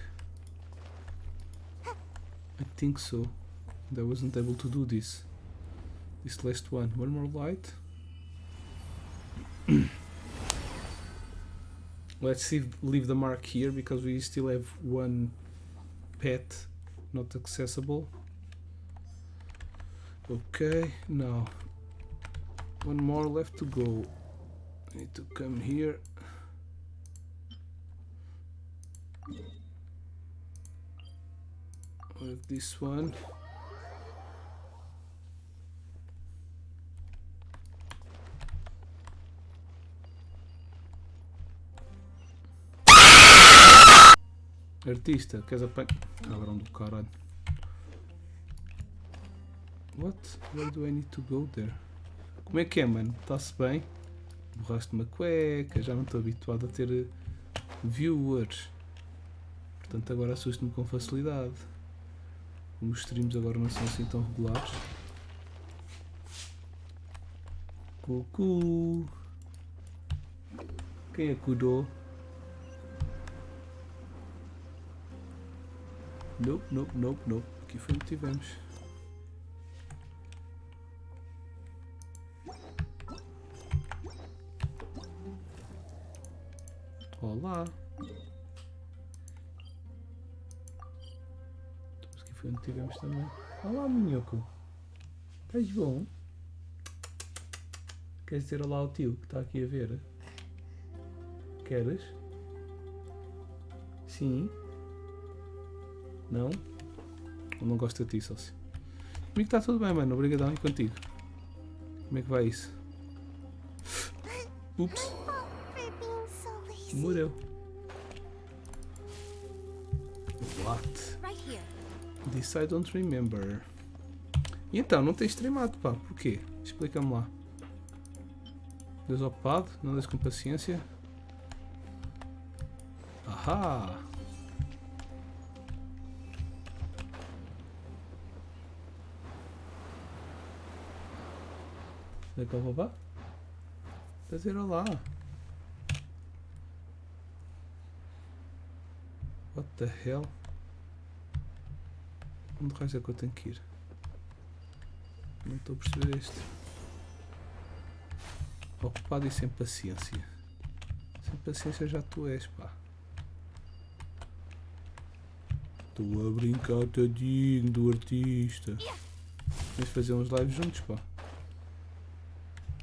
I think so. And I wasn't able to do this. This last one. One more light. Let's see, leave the mark here because we still have one pet not accessible. Okay, now one more left to go. I need to come here. With this one. Artista, queres apanhar? Cabrão do caralho. What? Where do I need to go there? Como é que é, mano? Está-se bem? Borraste uma cueca, já não estou habituado a ter viewers. Portanto agora assusto-me com facilidade. Como os streams agora não são assim tão regulares. Cucu. Quem acordou? Nope, nope, nope, nope. Aqui foi onde tivemos. Olá. Aqui foi onde tivemos também. Olá, minhoco. Estás bom? Queres dizer olá ao tio que está aqui a ver? Queres? Sim? Não? Ou não gosta de ti, sócio? Comigo está tudo bem, mano. Obrigadão. E contigo? Como é que vai isso? Ups. For being so lazy. Morreu. What? Right here. This I don't remember. E então, não tens streamado, pá? Porquê? Explica-me lá. Desocupado? Não andas com paciência? Ahá! Onde é que eu vou lá? Está a dizer olá. What the hell? Onde raio é que eu tenho que ir? Não estou a perceber isto. Ocupado e sem paciência. Sem paciência já tu és, pá. Estou a brincar, tadinho do artista. Vamos fazer uns lives juntos, pá.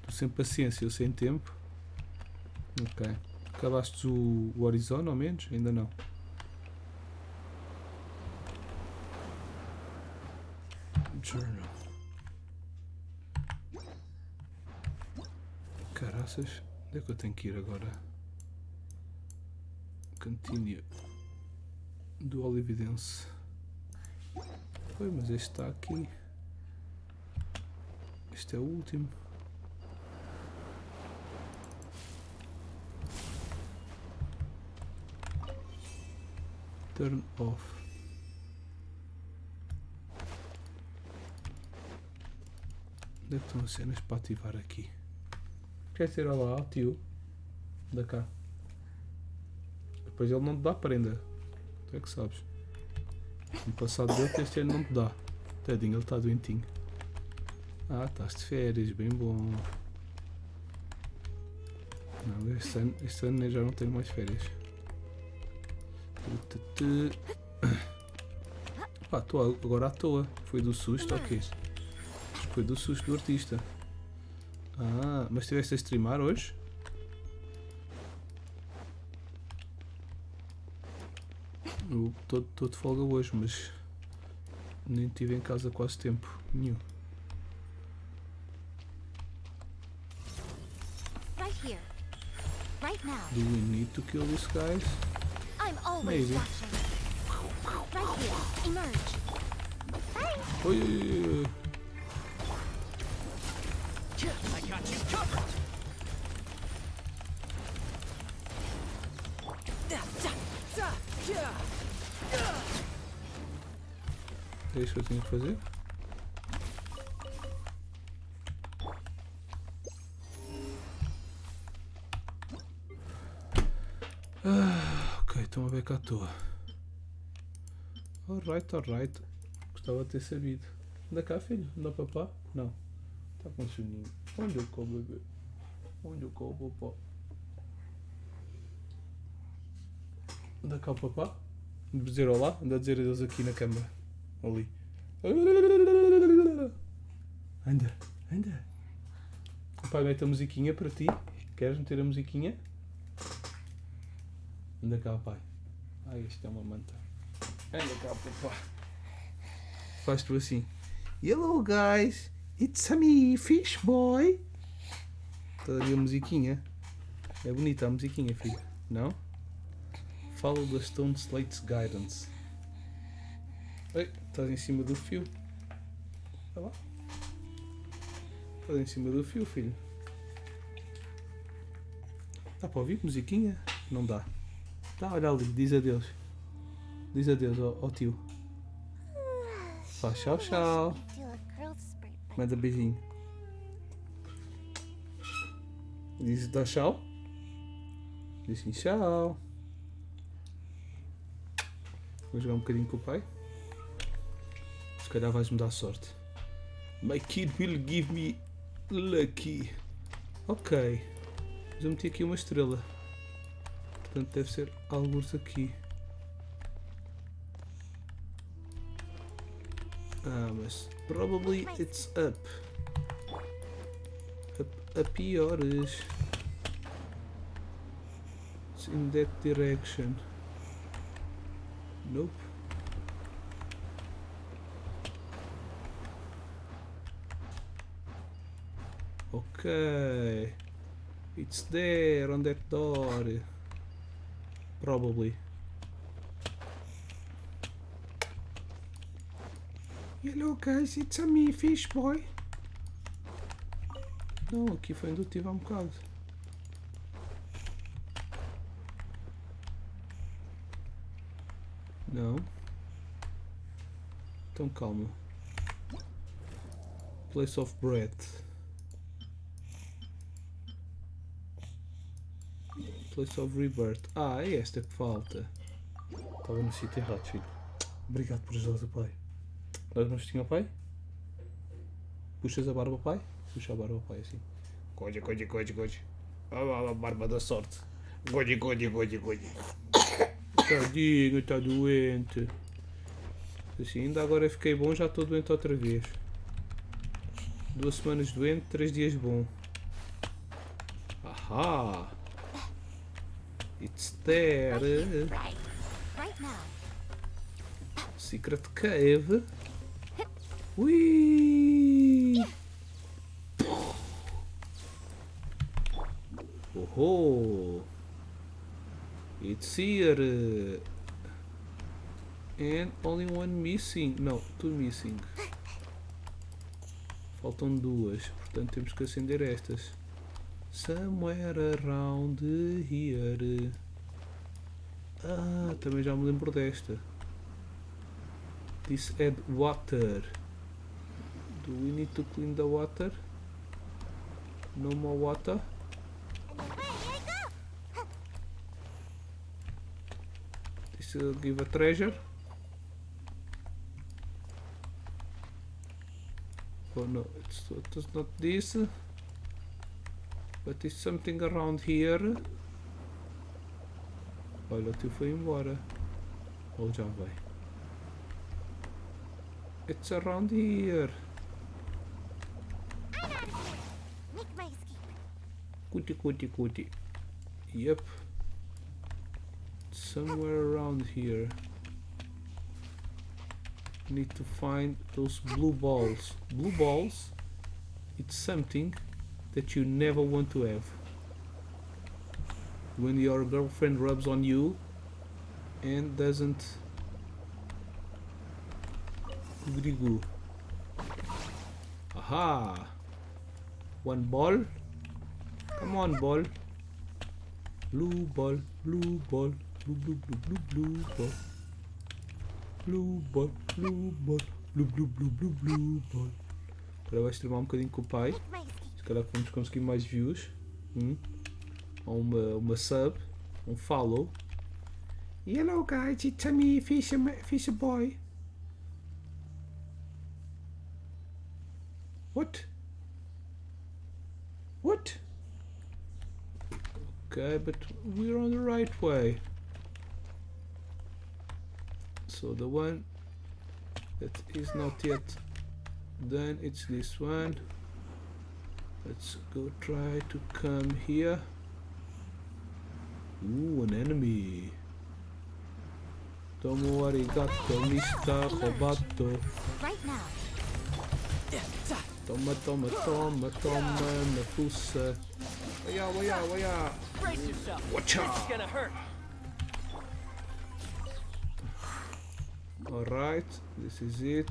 Tu sem paciência, eu sem tempo. Ok. Acabaste o Horizon, ao menos? Ainda não. Journal. Caraças. Onde é que eu tenho que ir agora? Continue. Dual Evidence. Foi, mas este está aqui. Este é o último. Turn off. Onde é que estão as cenas para ativar aqui? Quer dizer olá ao tio? Da cá. Depois ele não te dá prenda. Tu é que sabes. No passado dele, este ano não te dá. Tadinho, ele está doentinho. Ah, estás de férias, bem bom. Não, este ano eu já não tenho mais férias. Pá, estou agora à toa. Foi do susto, ok. Foi do susto do artista. Ah, mas estiveste a streamar hoje? Eu estou de folga hoje, mas nem estive em casa quase tempo nenhum. Right here. Right now. Do we need to kill these guys? I'm always Maybe. watching. Right here. Emerge. Oi, oi, oi, oi. I got you covered. É isso que eu tenho que fazer? Ok, estão a ver cá à toa. Alright, alright. Gostava de ter sabido. Anda cá, filho? Anda papá? Não. Está com soninho. Onde eu colo, bebê? Onde eu colo, papá? Anda cá o papá? Anda a dizer olá? Anda a dizer adeus aqui na câmara. Ali. Anda, anda. O pai mete a musiquinha para ti. Queres meter a musiquinha? Anda cá, pai. Ai, isto é uma manta. Anda cá, papá. Faz tu assim. Hello, guys. It's me, fish boy. Está ali a musiquinha. É bonita a musiquinha, filho. Não? Follow the Stone Slate's guidance. Ei, estás em cima do fio. Vai lá. Estás em cima do fio, filho. Dá para ouvir musiquinha? Não dá. Dá, olha ali, diz adeus. Diz adeus ao tio. Faz tchau, tchau. Do a growth spurt, but Manda beijinho. Diz dá tchau. Diz assim, tchau. Vou jogar um bocadinho com o pai. Se calhar vais-me dar sorte. My kid will give me lucky. Ok. Mas eu meti aqui uma estrela. Portanto deve ser alguns aqui. Ah, mas probably it's up. A piores. in that direction. Nope. Okay. It's there on that door. Probably. Hello guys, it's a me, fish boy. Não, aqui foi indutivo há um bocado. Não. Então calma. Place of breath. Place of rebirth. Ah, é esta que falta. Estava no sítio errado, filho. Obrigado por ajudares o pai. Dás uma festinha ao pai? Puxas a barba ao pai? Puxa a barba ao pai assim. Coide. A barba da sorte. Coide. Tadinho, está doente. Assim, ainda agora fiquei bom, já estou doente outra vez. 2 semanas doente, 3 dias bom. Aha! It's there. Right now. Secret cave. Whee! Oh, it's here. And only one missing. No, 2 missing. Faltam 2, portanto temos que acender estas. Somewhere around here. Ah, também já me lembro desta. This add water. Do we need to clean the water? No more water? This will give a treasure. Oh no, it's not this. But it's something around here. Olha, o tio foi embora. Ou já vai. It's around here. Make my escape. Cutie. Yep. Somewhere around here. Need to find those blue balls. Blue balls, it's something that you never want to have. When your girlfriend rubs on you and doesn't googly-goo. Aha! 1 ball. Come on, ball. Blue ball. Blue ball. Blue ball. Blue ball. Blue ball. Agora vai streamar um bocadinho com o pai. Make my escape. Se calhar vamos conseguir mais views. Ou uma sub. Um follow. Hello guys, it's me, fish boy. What? Okay, but we're on the right way. So the one that is not yet done, it's this one. Let's go try to come here. Ooh, an enemy. Tomo arigato, Mr. Roboto. Right now. Toma, na fuça. Waya. Brace yourself. Watcha! This is gonna hurt. Alright, this is it.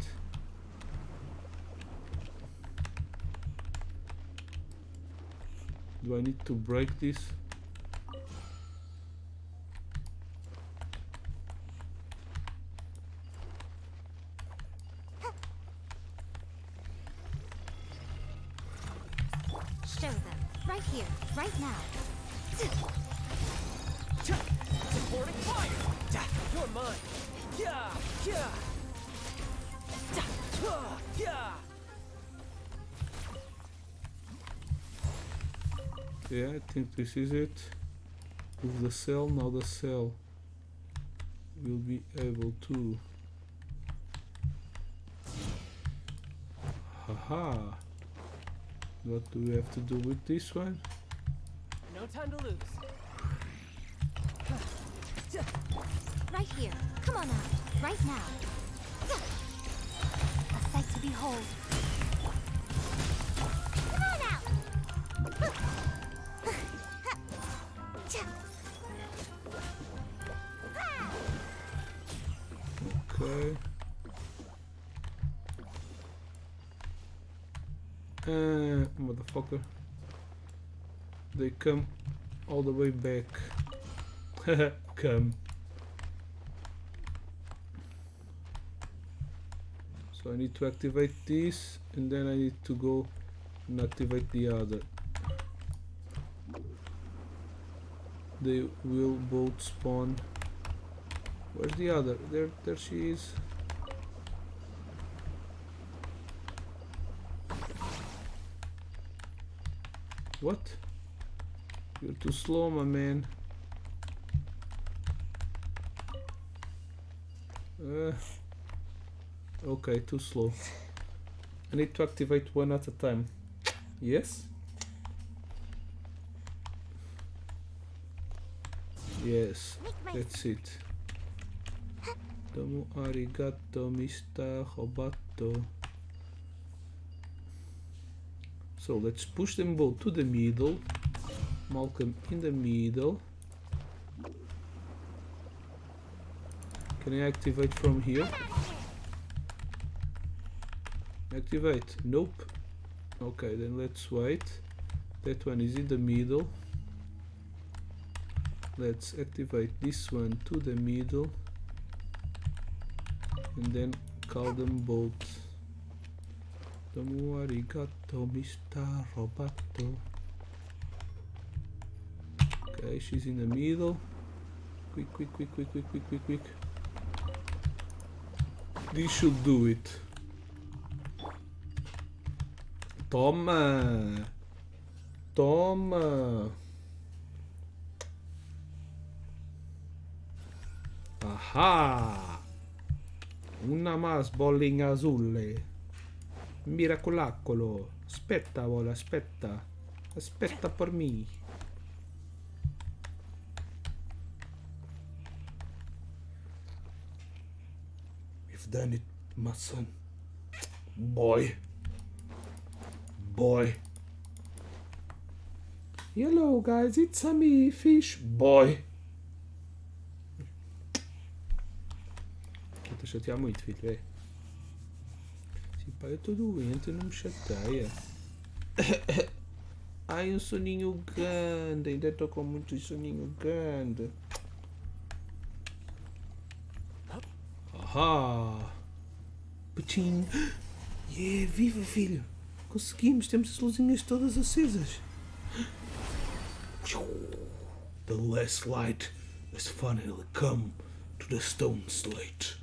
Do I need to break this? Show them. Right here. Right now. Supporting fire. You're mine. Yeah. Yeah, I think this is it. With the cell, now the cell will be able to. Haha. What do we have to do with this one? No time to lose. Right here. Come on out. Right now. A sight to behold. Come on out. Okay. Motherfucker. They come all the way back. Come. So I need to activate this and then I need to go and activate the other. They will both spawn. Where's the other? There she is. What? You're too slow, my man. Okay, too slow. I need to activate one at a time. Yes? Yes, that's it. Domo arigato, Mr. Roboto. So let's push them both to the middle. Malcolm in the middle. Can I activate from here? Activate. Nope. Okay, then let's wait. That one is in the middle. Let's activate this one to the middle. And then call them both. Domo arigato, Mr. Roboto. Okay, she's in the middle. Quick, quick, quick, quick, quick, quick, quick, quick. This should do it. Toma! Toma! Aha! Una más bolinha azulle. Miracolacolo. Aspetta, vola, aspetta. Aspetta per me. We've done it, my son. Boy. Boy. Hello guys, it's a me, fish boy. Não te chatear muito, filho, é? Sim, pá, eu estou doente, não me chateia. Ai, um soninho grande, ainda estou com muito soninho grande. Ahá! Putinho! Yeah, viva, filho! Conseguimos, temos as luzinhas todas acesas. The last light has finally come to the stone slate.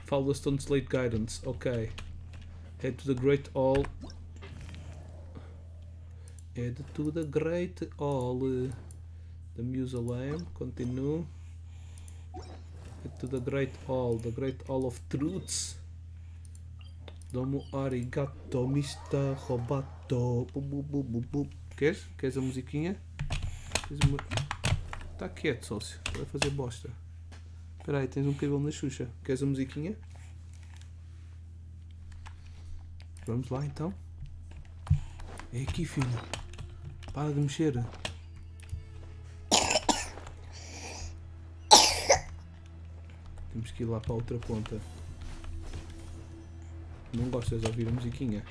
Follow the stone slate guidance. Okay. Head to the Great Hall. Head to the Great Hall. The mausoleum. Continue. Head to the Great Hall. The Great Hall of Truths. Domo arigato, Mr. Roboto. Queres? Queres a musiquinha? Tá quieto, sócio. Vai fazer bosta. Espera aí, tens um cabelo na Xuxa. Queres a musiquinha? Vamos lá então. É aqui, filho. Para de mexer. Temos que ir lá para a outra ponta. Não gostas de ouvir a musiquinha?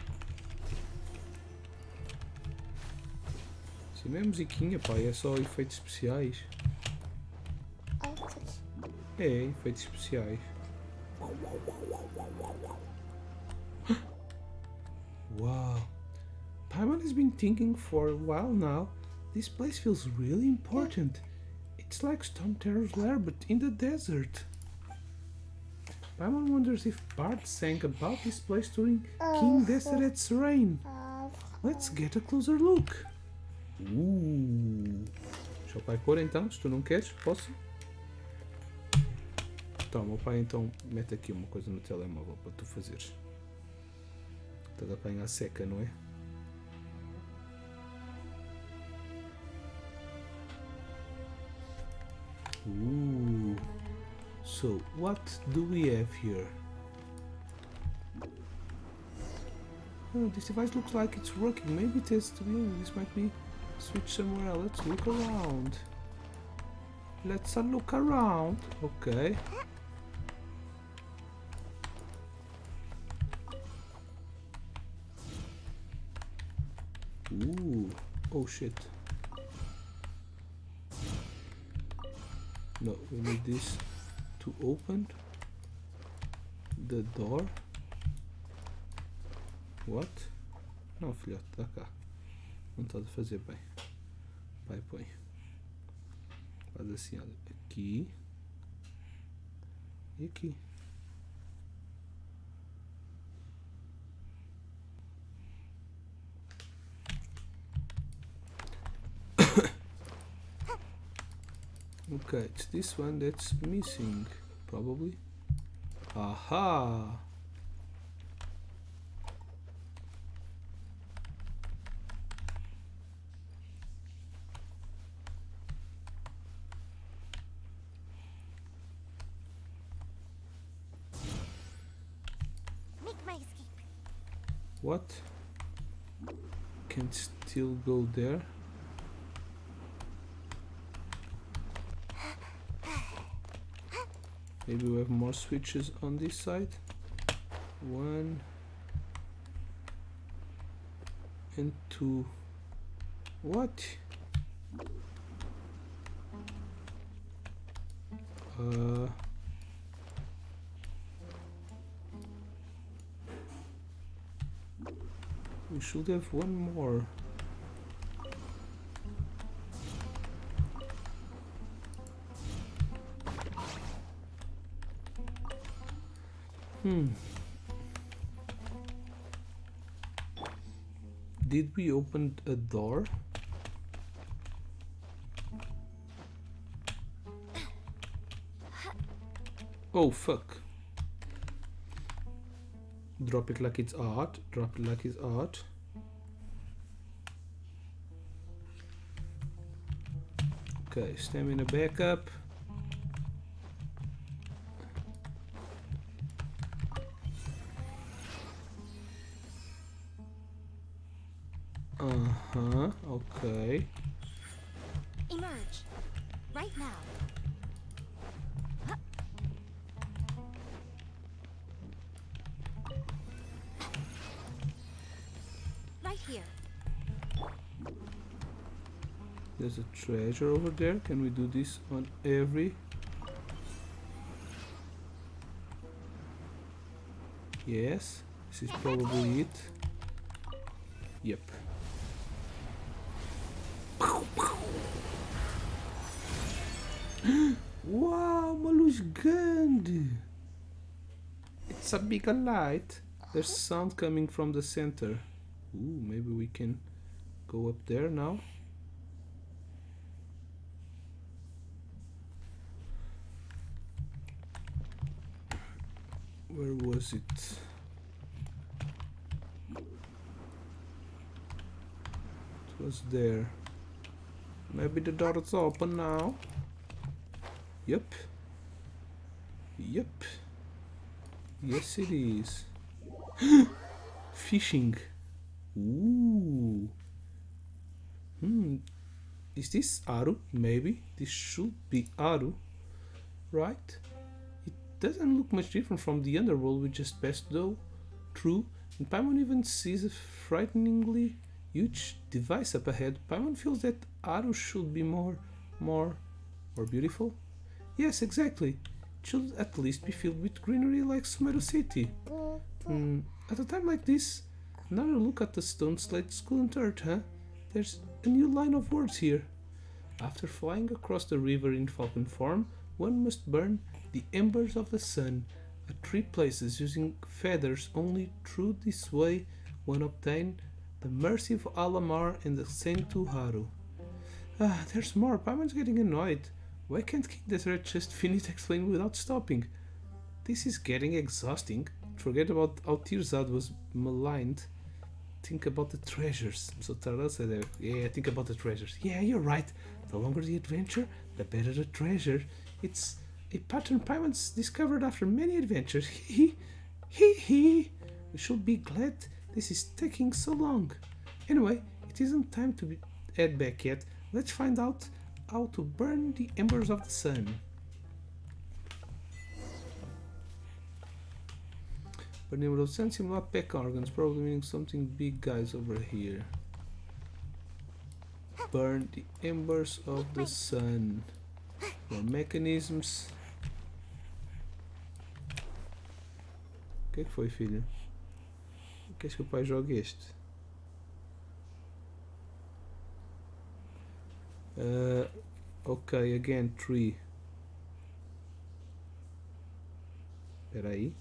Isso não é musiquinha, pá, é só efeitos especiais. É, efeitos especiais. Wow. Paimon has been thinking for a while now. This place feels really important. It's like Storm Terror's lair, but in the desert. Paimon wonders if Bart sang about this place during King Deseret's reign. Let's get a closer look. Deixa o pai pôr então, se tu não queres, posso? Toma, o pai então mete aqui uma coisa no telemóvel para tu fazeres. Estás a apanhar seca, não é? Ooh. So, what do we have here? Oh, this device looks like it's working. Maybe it has to be. This might be switch somewhere else. Let's look around. Let's look around. Okay. Ooh. Oh shit. No, we need this to open the door. What? Não, filhote, dá cá. Não está a fazer bem. Vai, põe. Faz assim, olha. Aqui. E aqui. Okay, it's this one that's missing, probably. Aha! Make my escape. What? Can still go there? Maybe we have more switches on this side. 1 and 2. What? We should have one more. Did we open a door? Oh fuck. Drop it like it's art. Drop it like it's art. Okay, stamina backup. Okay. Emerge. Right now. Right here. There's a treasure over there. Can we do this on every? Yes, this is probably it. Yep. Wow, Malu's gun! It's a big light. There's sound coming from the center. Ooh, maybe we can go up there now. Where was it? It was there. Maybe the door is open now. Yep. Yep. Yes, it is. Fishing. Ooh. Is this Aru? Maybe. This should be Aru. Right? It doesn't look much different from the underworld we just passed though. True. And Paimon even sees a frighteningly huge device up ahead. Paimon feels that Aru should be more beautiful. Yes, exactly. It should at least be filled with greenery like Sumeru City. At a time like this, another look at the stone slates couldn't hurt, huh? There's a new line of words here. After flying across the river in falcon form, one must burn the embers of the sun at 3 places using feathers. Only through this way one obtain the mercy of Alamar and the Saint Haru. There's more. Paimon's getting annoyed. Why can't King Deseret just finish explaining without stopping? This is getting exhausting. Forget about how Tirzad was maligned. Think about the treasures. So Tara said, yeah, think about the treasures. Yeah, you're right. The longer the adventure, the better the treasure. It's a pattern payments discovered after many adventures. Hee hee. We should be glad this is taking so long. Anyway, it isn't time to head back yet. Let's find out how to burn the embers of the sun. Burn the embers of the sun seem like peck organs, probably meaning something big guys over here. Burn the embers of the sun. More mecanisms. O que é que foi, filho? Queres que o pai jogue este? Ok, again 3. Espera aí.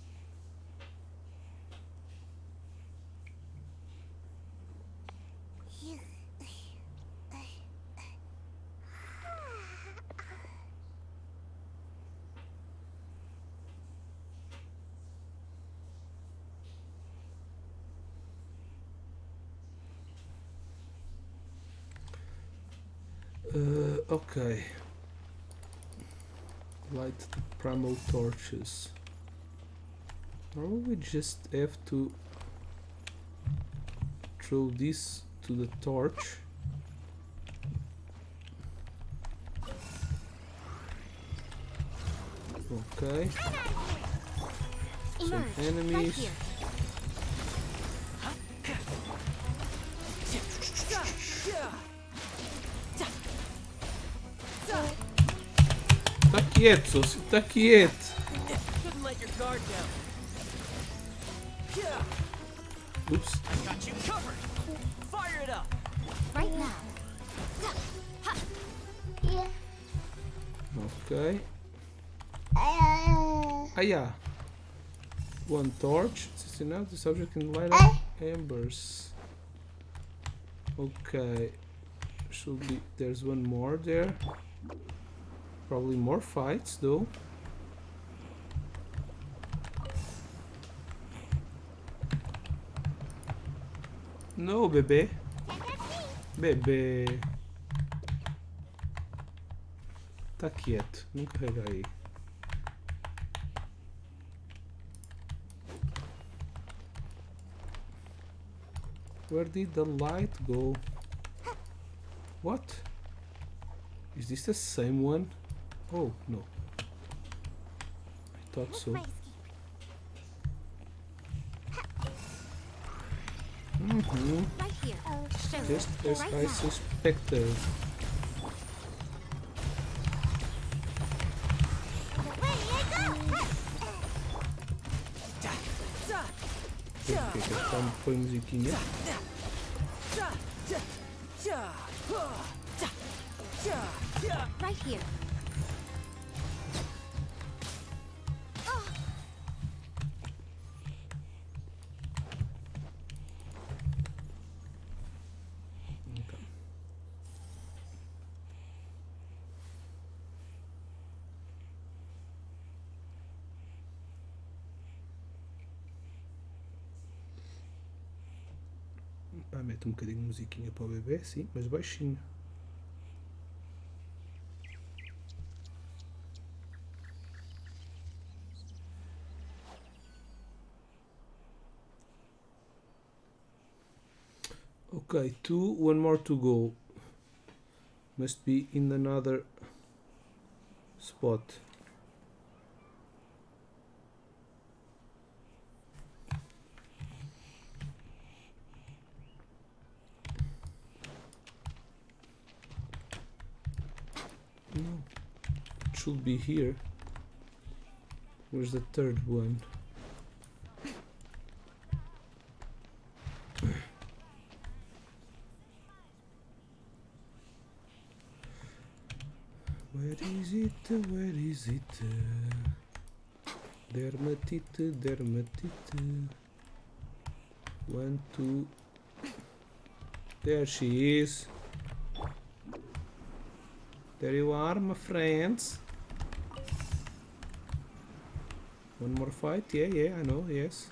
Okay. Light the primal torches. Or we just have to throw this to the torch. Okay. Some enemies. Tá quieto, Sócio, tá quieto. Couldn't let your guard down. Oops. Got you covered. Fire it up. Right now. Okay. Yeah. One torch. Now the subject can light up embers. Okay. Should be. There's one more there. Probably more fights though. No, bebê. Bebê. Tá quieto. Não carrega aí. Where did the light go? What? Is this the same one? Oh, no. I thought so. Right here. Just as Right I now. suspected. Ok, então põe musiquinha. Right here. Pá, mete um bocadinho de musiquinha para o bebê, sim, mas baixinho. Okay, one more to go. Must be in another spot. No, it should be here. Where's the third one? Where is it? Where is it? Dermatite, dermatite. 1, 2. There she is. There you are, my friends. One more fight? Yeah, I know, yes.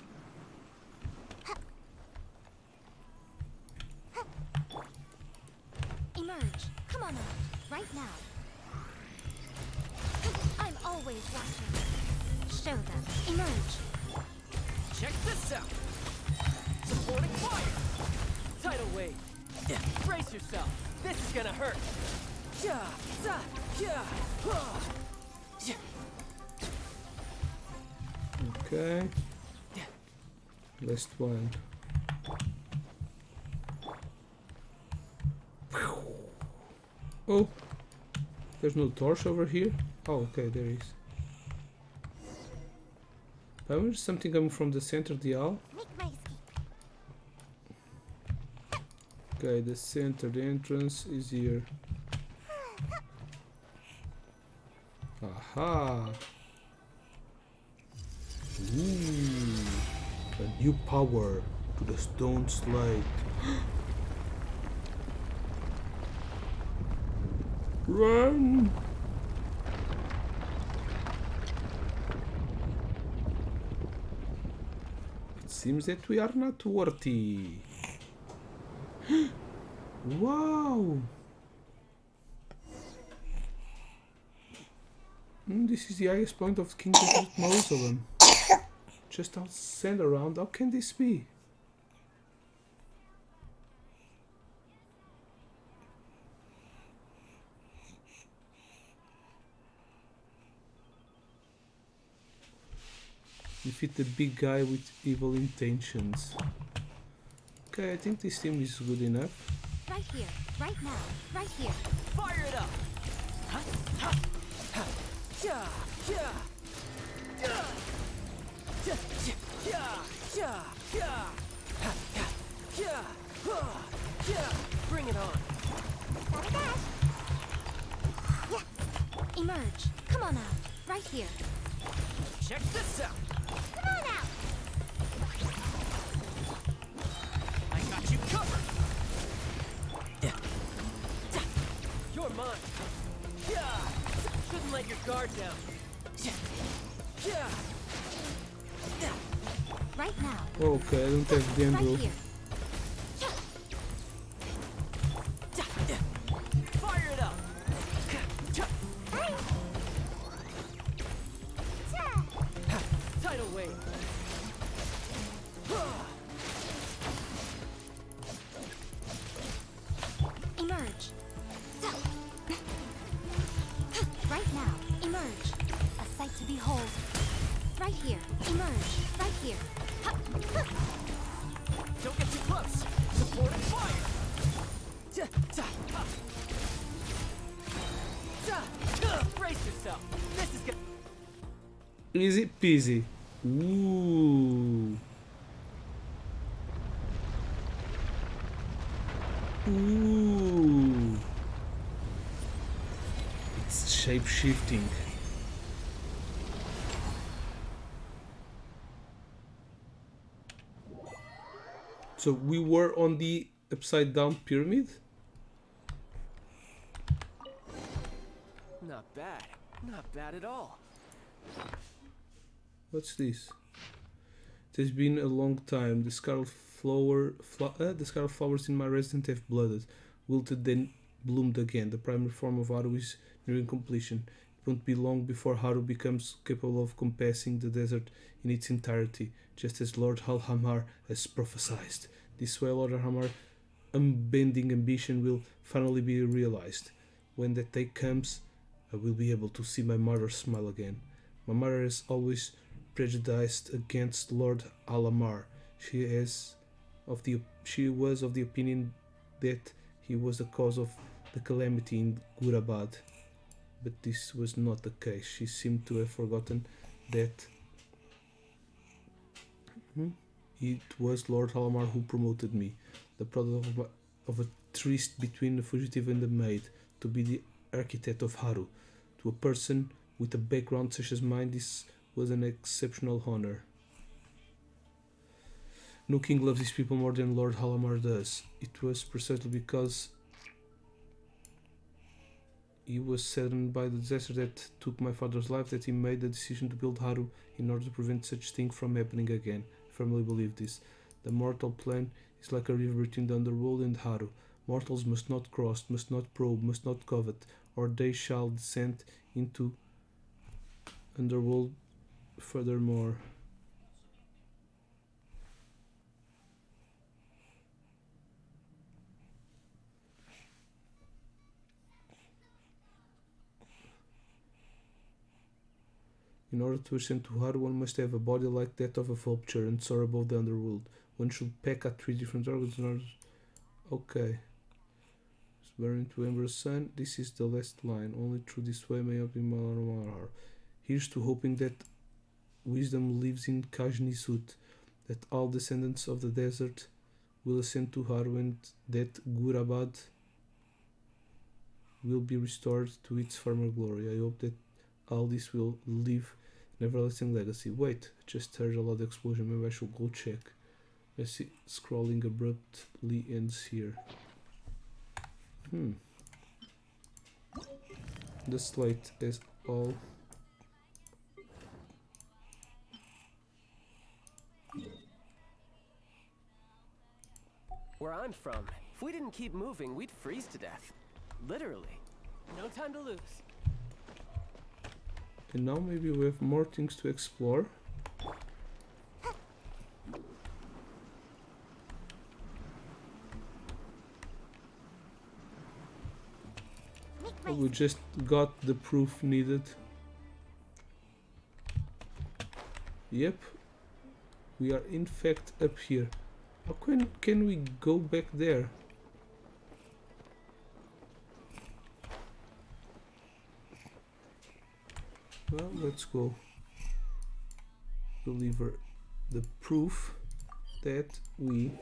Emerge. Come on, Emerge. Right now. show them. Emerge. Check this out. Supporting fire. Tidal wave. Brace yourself. This is gonna hurt. Okay. Last one. Oh, there's no torch over here. Oh, okay, there is. There's something coming from the center of the hall. Make my escape. Okay, the center, the entrance is here. Aha! Ooh, a new power to the stone slide. Run! It seems that we are not worthy. Wow! This is the highest point of King George's mausoleum. Just all sand around. How can this be? Defeat the big guy with evil intentions. Okay, I think this team is good enough. Right here. Right now. Right here. Fire it up. Bring it on. Got a dash. Yeah. Emerge. Come on out. Right here. Check this out. Come on out. I got you covered. You're mine. Shouldn't let your guard down. Right now. Okay, I don't have the Right envelope. here. Fire it up. Tidal wave. Emerge. Right now. Emerge. A sight to behold. Right here. Emerge. Right here. Don't get too close. Supporting fire. Brace yourself. This is gonna. Easy peasy. Ooh. Ooh. It's shape shifting. So we were on the upside down pyramid. Not bad. Not bad at all. What's this? It has been a long time. The scarlet flowers in my residence have blooded, wilted, then bloomed again. The primary form of Haru is nearing completion. It won't be long before Haru becomes capable of compassing the desert in its entirety, just as Lord Alhamar has prophesied. This way, Lord Alhamar's unbending ambition will finally be realized. When that day comes, I will be able to see my mother smile again. My mother has always prejudiced against Lord Alamar. She was of the opinion that he was the cause of the calamity in Gurabad. But this was not the case. She seemed to have forgotten that it was Lord Alamar who promoted me, the product of a tryst between the fugitive and the maid, to be the architect of Haru. To a person with a background such as mine, this was an exceptional honor. No king loves his people more than Lord Halamar does. It was precisely because he was saddened by the disaster that took my father's life that he made the decision to build Haru in order to prevent such thing from happening again. I firmly believe this. The mortal plane is like a river between the underworld and Haru. Mortals must not cross, must not probe, must not covet, or they shall descend into underworld furthermore, in order to ascend to Har, one must have a body like that of a vulture and soar above the underworld. One should peck at 3 different organs in order. Okay. Burning to ember sun. This is the last line. Only through this way may optimal Har. Here's to hoping that wisdom lives in Kajni Sut, that all descendants of the desert will ascend to Har, and that Gurabad will be restored to its former glory. I hope that all this will leave an everlasting legacy. Wait, I just heard a loud explosion. Maybe I should go check. I see scrolling abruptly ends here. The slate is all. Where I'm from, if we didn't keep moving, we'd freeze to death. Literally. No time to lose. And now maybe we have more things to explore. We just got the proof needed. Yep, we are in fact up here. How can we go back there? Well, let's go deliver the proof that we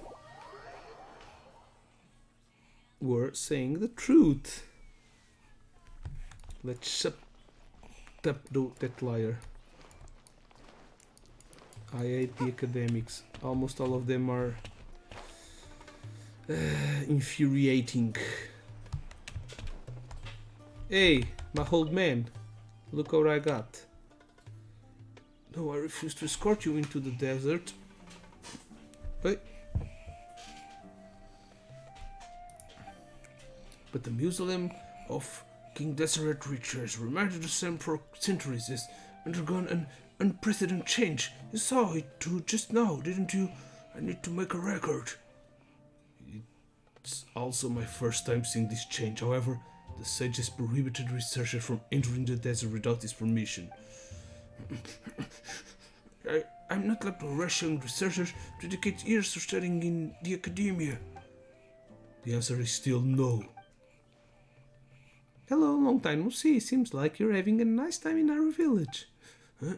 were saying the truth. Let's shut up that liar. I hate the academics. Almost all of them are infuriating. Hey, my old man, look what I got. No, I refuse to escort you into the desert. But the Mausoleum of King Deseret Riches, reminded the same for centuries, has undergone an unprecedented change. You saw it too just now, didn't you? I need to make a record. It's also my first time seeing this change. However, the sage has prohibited researchers from entering the desert without his permission. I'm not like the Russian researchers who dedicate years to studying in the academia. The answer is still no. Hello, long time no see. Seems like you're having a nice time in our village.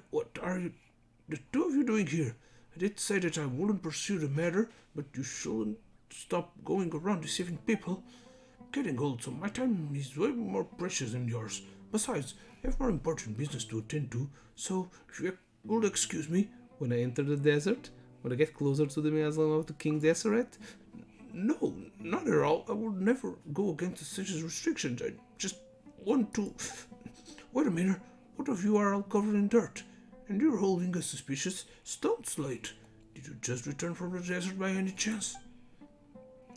What are you, the two of you, doing here? I did say that I wouldn't pursue the matter, but you shouldn't stop going around deceiving people. I'm getting old, so my time is way more precious than yours. Besides, I have more important business to attend to, so if you will excuse me, when I enter the desert, when I get closer to the Mausoleum of the King Deseret, no, not at all. I would never go against the sage's restrictions. I just want to... Wait a minute. Both of you are all covered in dirt, and you're holding a suspicious stone slate. Did you just return from the desert by any chance?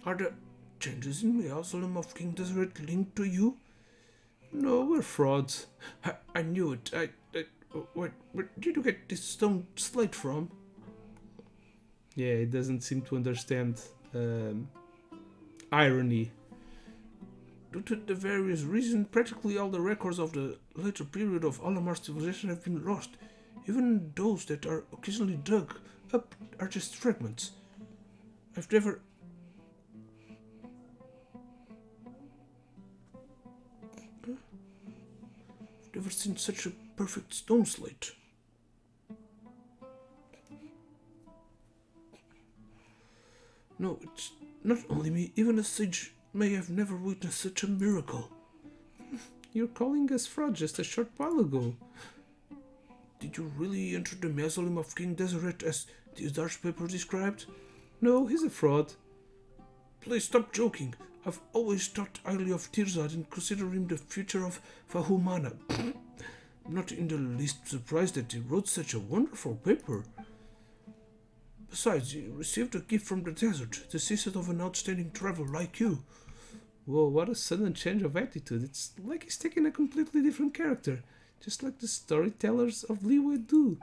Are the changes in the Mausoleum of King Deseret linked to you? No, we're frauds. I knew it. Where did you get this stone slate from? Yeah, it doesn't seem to understand irony. Due to the various reasons, practically all the records of the later period of Alamar's civilization have been lost. Even those that are occasionally dug up are just fragments. I've never seen such a perfect stone slate. No, it's not only me. Even a sage may have never witnessed such a miracle. You're calling us fraud just a short while ago. Did you really enter the Mausoleum of King Deseret as the Dark paper described? No, he's a fraud. Please stop joking. I've always thought highly of Tirzad and consider him the future of Fahumana. I'm not in the least surprised that he wrote such a wonderful paper. Besides, he received a gift from the desert, the secret of an outstanding traveler like you. Whoa, what a sudden change of attitude. It's like he's taking a completely different character, just like the storytellers of Liyue do.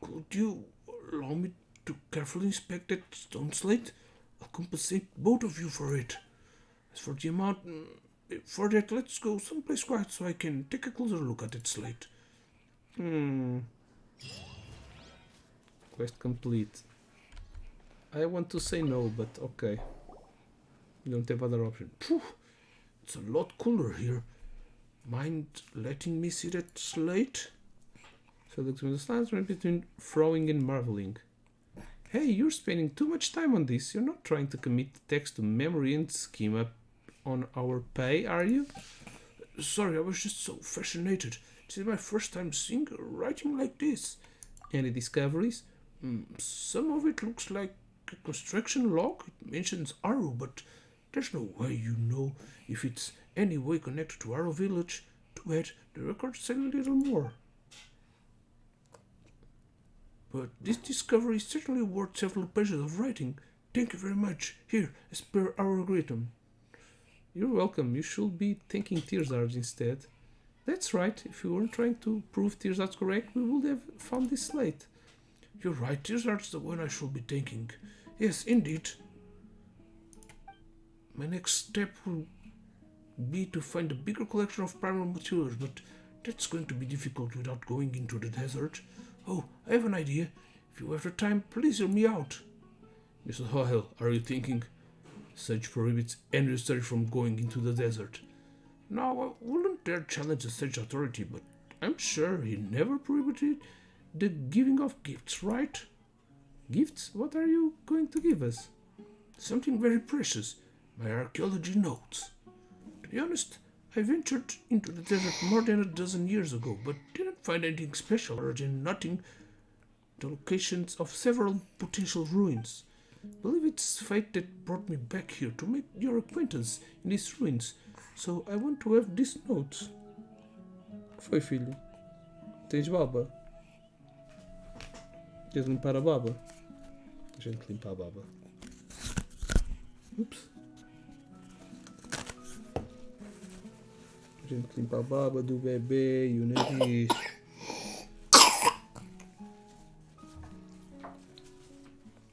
Could you allow me to carefully inspect that stone slate? I'll compensate both of you for it. As for the amount, for that, let's go someplace quiet so I can take a closer look at that slate. Quest complete. I want to say no, but okay. You don't have other option. Phew, it's a lot cooler here. Mind letting me see that slate? So look through the slides right between throwing and marveling. Hey, you're spending too much time on this. You're not trying to commit the text to memory and scheme up on our pay, are you? Sorry, I was just so fascinated. This is my first time seeing writing like this. Any discoveries? Some of it looks like a construction log. It mentions Arrow, but there's no way you know if it's any way connected to Arrow Village. Too bad, the records say a little more. But this discovery is certainly worth several pages of writing. Thank you very much. Here, as per our agreement. You're welcome. You should be thanking Tearsarge instead. That's right. If you weren't trying to prove Tearsarge correct, we would have found this slate. You're right. Tearsarge's the one I should be thanking. Yes, indeed. My next step will be to find a bigger collection of primal materials, but that's going to be difficult without going into the desert. Oh, I have an idea. If you have the time, please hear me out. Mr. Hoyle, are you thinking? Sage prohibits any research from going into the desert. Now, I wouldn't dare challenge the Sage authority, but I'm sure he never prohibited the giving of gifts, right? Gifts? What are you going to give us? Something very precious. My archaeology notes. To be honest, I ventured into the desert more than a dozen years ago, but didn't find anything special other than noting the locations of several potential ruins. I believe it's fate that brought me back here to make your acquaintance in these ruins, so I want to have these notes. Foi, filho? Tens baba? Queres limpar a baba? A gente limpa a baba. Ups. A gente limpa a baba do bebê e o nariz.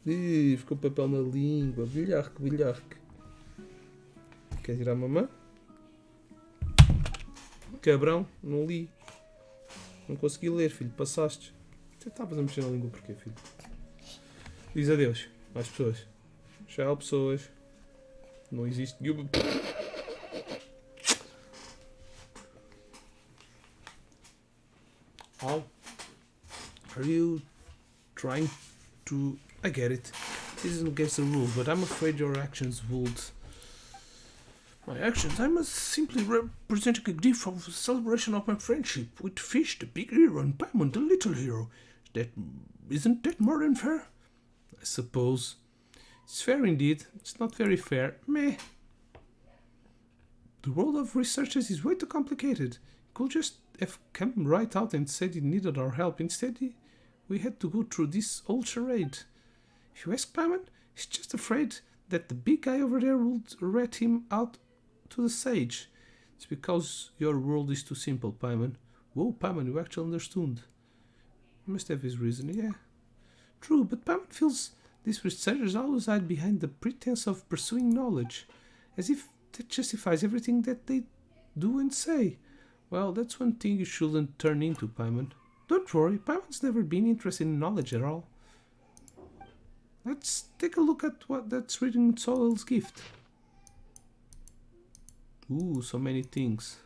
Ih, ficou papel na língua. Bilharque, bilharque. Quer tirar a mamã? Cabrão, não li. Não consegui ler, filho. Passaste. Você estavas a mexer na língua porquê, filho? Diz adeus às pessoas. Tchau, pessoas. Não existe nenhuma. Ow. Are you trying to... I get it. This isn't against the rules, but I'm afraid your actions would... My actions? I must simply representing a gift of celebration of my friendship with Fish, the big hero, and Paimon, the little hero. Isn't that more than fair? I suppose. It's fair indeed. It's not very fair. Meh. The world of researchers is way too complicated. He could just have come right out and said he needed our help. Instead, we had to go through this old charade. If you ask Paimon, he's just afraid that the big guy over there would rat him out to the sage. It's because your world is too simple, Paimon. Whoa, Paimon, you actually understood. He must have his reason, yeah. True, but Paimon feels these researchers always hide behind the pretense of pursuing knowledge, as if that justifies everything that they do and say. Well, that's one thing you shouldn't turn into, Paimon. Don't worry, Paimon's never been interested in knowledge at all. Let's take a look at what that's written in Soil's gift. Ooh, so many things.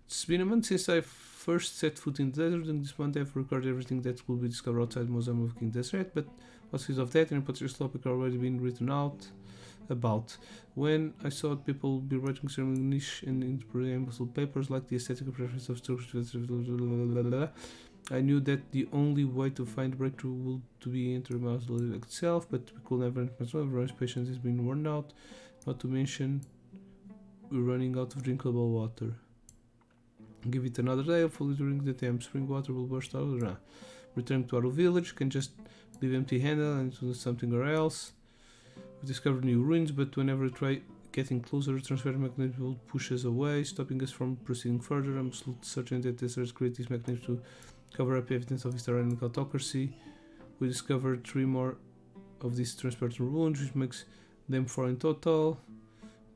It's been a month since I first set foot in the desert, and this month I've recorded everything that will be discovered outside the Museum of King Deseret, but what's the use of that? And Potter's topic already been written out about. When I saw people be writing concerning niche and in preamble papers like the aesthetic preference of structure, I knew that the only way to find breakthrough would to be enter the mouse itself, but we could never everyone's patience has been worn out, not to mention we're running out of drinkable water. Give it another day, hopefully during the time spring water will burst out. Returning to our village, can just leave empty-handed and do something or else. We discovered new ruins, but whenever we try getting closer, the transfer mechanism will push us away, stopping us from proceeding further. I'm absolutely certain that deserts create this mechanism to Cover up evidence of his tyrannical autocracy. We discovered 3 more of these transparent ruins, which makes them 4 in total.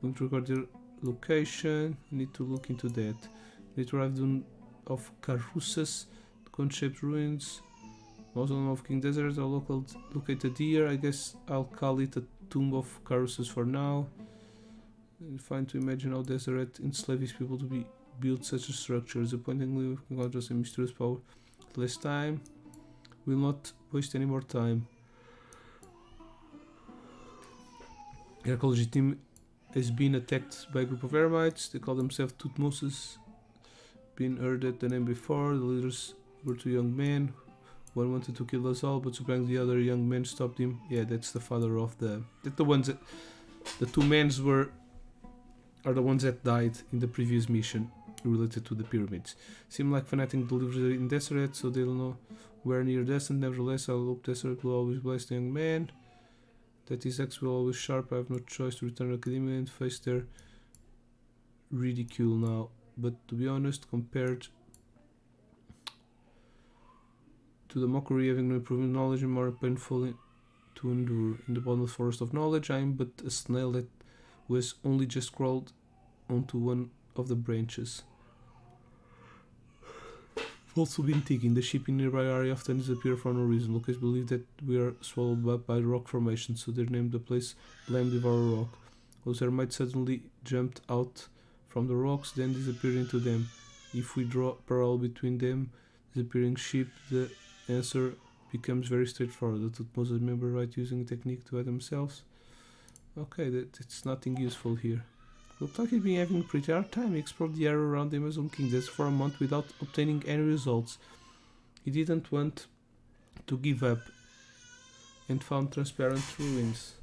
Going to record their location. Need to look into that. Need to arrive dune of Caruses, cone-shaped ruins. Mausoleum of King Desert are located here. I guess I'll call it a tomb of Caruses for now. Fine to imagine how Deseret enslaved his people to build such a structure. Disappointingly, we can just a mysterious power. Less time. Will not waste any more time. The archaeology team has been attacked by a group of eremites. They call themselves Tutmosis. Been heard that the name before. The leaders were 2 young men. One wanted to kill us all, but surprisingly the other young man stopped him. Yeah, that's the father of the... That's the ones that... The 2 men are the ones that died in the previous mission related to the pyramids. Seem like fanatic delivery in Deseret, so they'll know we're near destined. Nevertheless, I hope Deseret will always bless the young man. That his axe will always sharp. I have no choice to return to academia and face their ridicule now. But to be honest, compared to the mockery, having no improvement knowledge and more painful to endure. In the bottomless forest of knowledge, I am but a snail that was only just crawled onto one of the branches. I've also been thinking the sheep in nearby area often disappear for no reason. Locals believe that we are swallowed up by rock formation, so they named the place Lamb Devourer Rock. Those might suddenly jumped out from the rocks, then disappeared into them. If we draw a parallel between them, disappearing sheep, the answer becomes very straightforward. The Tutmosis member right using a technique to hide themselves. Okay, it's nothing useful here. Looks like he's been having a pretty hard time. He explored the area around the Amazon Kingdoms for a month without obtaining any results. He didn't want to give up and found transparent ruins.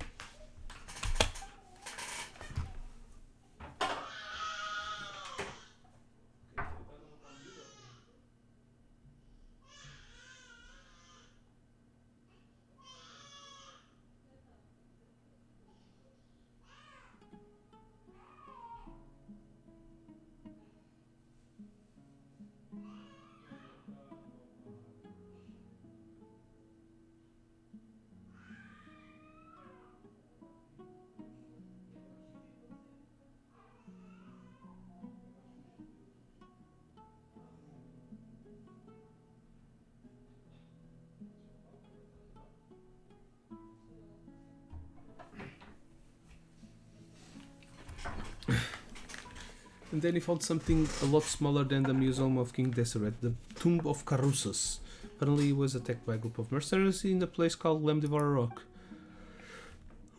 And then he found something a lot smaller than the Museum of King Deseret, the Tomb of Carusus. Apparently he was attacked by a group of mercenaries in a place called Lamb Devourer Rock.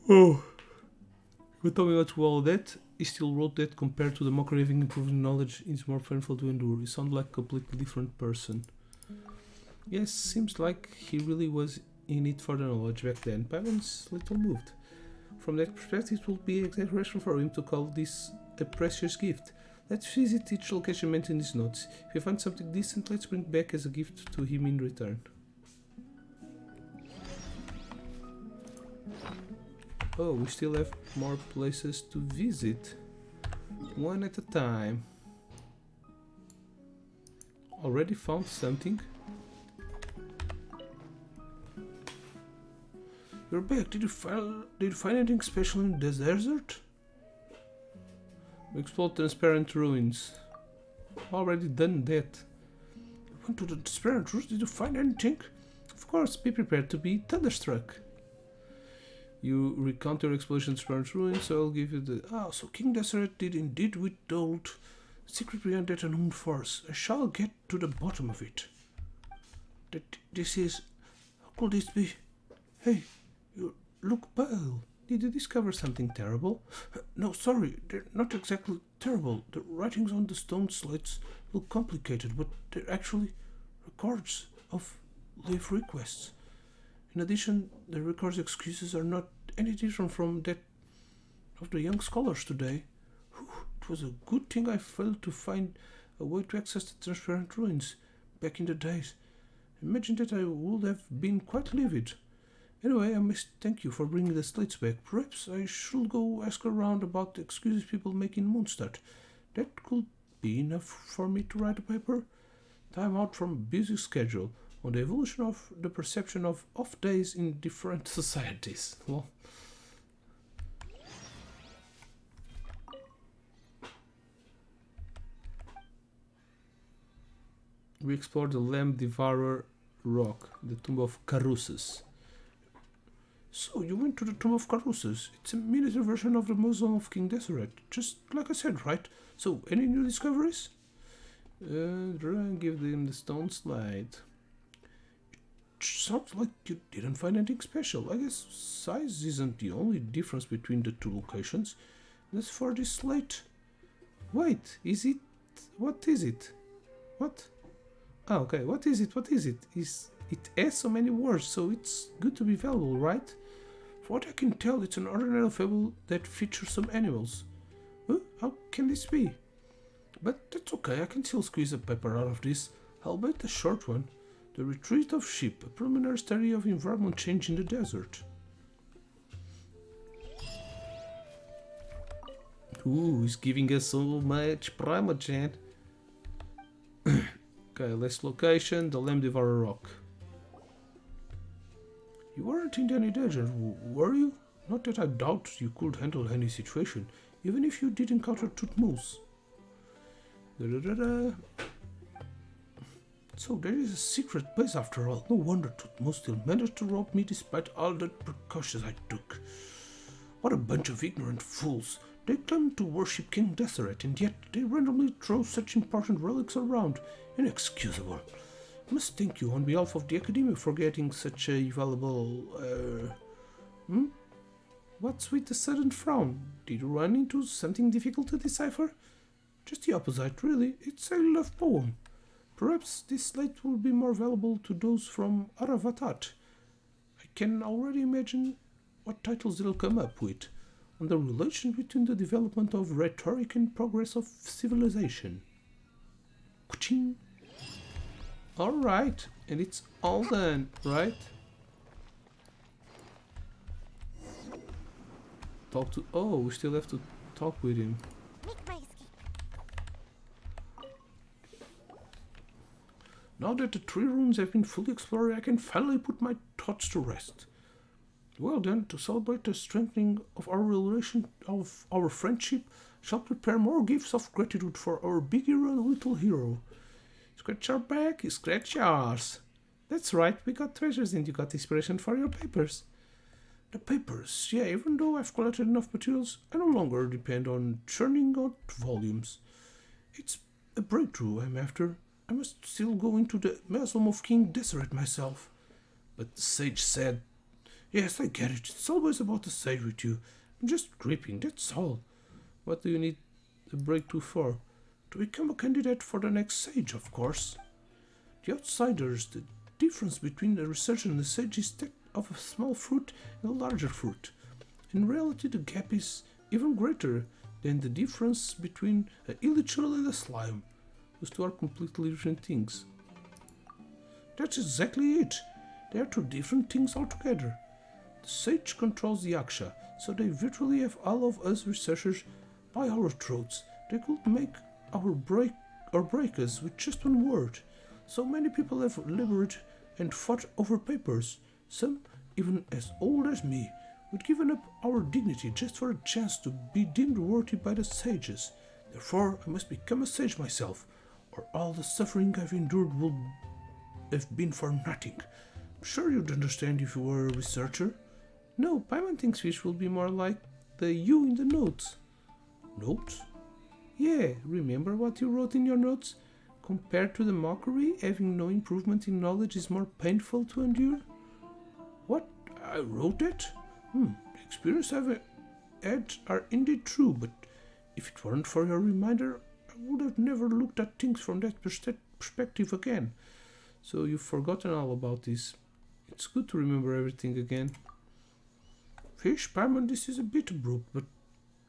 Oh. But tell me what all that, he still wrote that compared to the mockery having improved knowledge is more painful to endure. He sounded like a completely different person. Yes, seems like he really was in it for the knowledge back then. Pavan's little moved. From that perspective, it would be exaggeration for him to call this a precious gift. Let's visit each location mentioned in his notes. If you find something decent, let's bring it back as a gift to him in return. Oh, we still have more places to visit. One at a time. Already found something. You're back. Did you find anything special in the desert? We explored transparent ruins. Already done that. You went to the transparent ruins? Did you find anything? Of course, be prepared to be thunderstruck. You recount your exploration in transparent ruins, so I'll give you the... so King Deseret did indeed withhold secret beyond that unknown force. I shall get to the bottom of it. This is... How could this be? Hey, you look pale. Did you discover something terrible? No, sorry, they're not exactly terrible. The writings on the stone slates look complicated, but they're actually records of life requests. In addition, the records' excuses are not any different from that of the young scholars today. It was a good thing I failed to find a way to access the transparent ruins back in the days. Imagine that I would have been quite livid. Anyway, I must thank you for bringing the slates back. Perhaps I should go ask around about the excuses people make in Moonstart. That could be enough for me to write a paper. Time out from a busy schedule on the evolution of the perception of off days in different societies. Well, we explore the Lamb Devourer Rock, the tomb of Carusus. So you went to the tomb of Carusus. It's a miniature version of the mausoleum of King Deseret, just like I said, right? So, any new discoveries? Give them the stone slide. It sounds like you didn't find anything special. I guess size isn't the only difference between the two locations. As for this slate, wait, is it? What is it? What? Oh, okay. What is it? What is it? It has so many words, so it's good to be valuable, right? For what I can tell, it's an ordinary fable that features some animals. Huh? How can this be? But that's okay, I can still squeeze a paper out of this, albeit a short one. The Retreat of Sheep, a preliminary study of environment change in the desert. Ooh, he's giving us so much Primogen. Okay, last location, the Lamb Devourer Rock. You weren't in any danger, were you? Not that I doubt you could handle any situation, even if you did encounter Tutmoose. So there is a secret base after all. No wonder Tutmoose still managed to rob me despite all the precautions I took. What a bunch of ignorant fools. They claim to worship King Deseret, and yet they randomly throw such important relics around. Inexcusable. I must thank you on behalf of the Academy for getting such a valuable... What's with the sudden frown? Did you run into something difficult to decipher? Just the opposite, really. It's a love poem. Perhaps this slate will be more valuable to those from Aravatat. I can already imagine what titles they'll come up with, on the relation between the development of rhetoric and progress of civilization. Kuching. Alright, and it's all done, right? Talk to... Oh, we still have to talk with him. Make my escape. Now that the 3 rooms have been fully explored, I can finally put my thoughts to rest. Well then, to celebrate the strengthening of our relation, of our friendship, shall prepare more gifts of gratitude for our big hero and little hero. Scratch our back, you scratch yours. That's right, we got treasures and you got inspiration for your papers. The papers, yeah, even though I've collected enough materials, I no longer depend on churning out volumes. It's a breakthrough I'm after. I must still go into the mausoleum of King Deseret myself. But the sage said, yes, I get it, it's always about the sage with you. I'm just creeping, that's all. What do you need a breakthrough for? To become a candidate for the next sage, of course. The outsiders, the difference between the researcher and the sage is that of a small fruit and a larger fruit. In reality, the gap is even greater than the difference between a illichurl and a slime. Those two are completely different things. That's exactly it. They are two different things altogether. The sage controls the Yaksha, so they virtually have all of us researchers by our throats. They could make our break us with just one word. So many people have labored and fought over papers. Some, even as old as me, would given up our dignity just for a chance to be deemed worthy by the sages. Therefore, I must become a sage myself, or all the suffering I've endured will have been for nothing. I'm sure you'd understand if you were a researcher. No, Paimon thinks fish will be more like the you in the notes. Notes? Yeah, remember what you wrote in your notes? Compared to the mockery, having no improvement in knowledge is more painful to endure? What? I wrote that? The experience I've had are indeed true, but if it weren't for your reminder, I would have never looked at things from that perspective again. So you've forgotten all about this. It's good to remember everything again. Fish, Paimon, this is a bit abrupt, but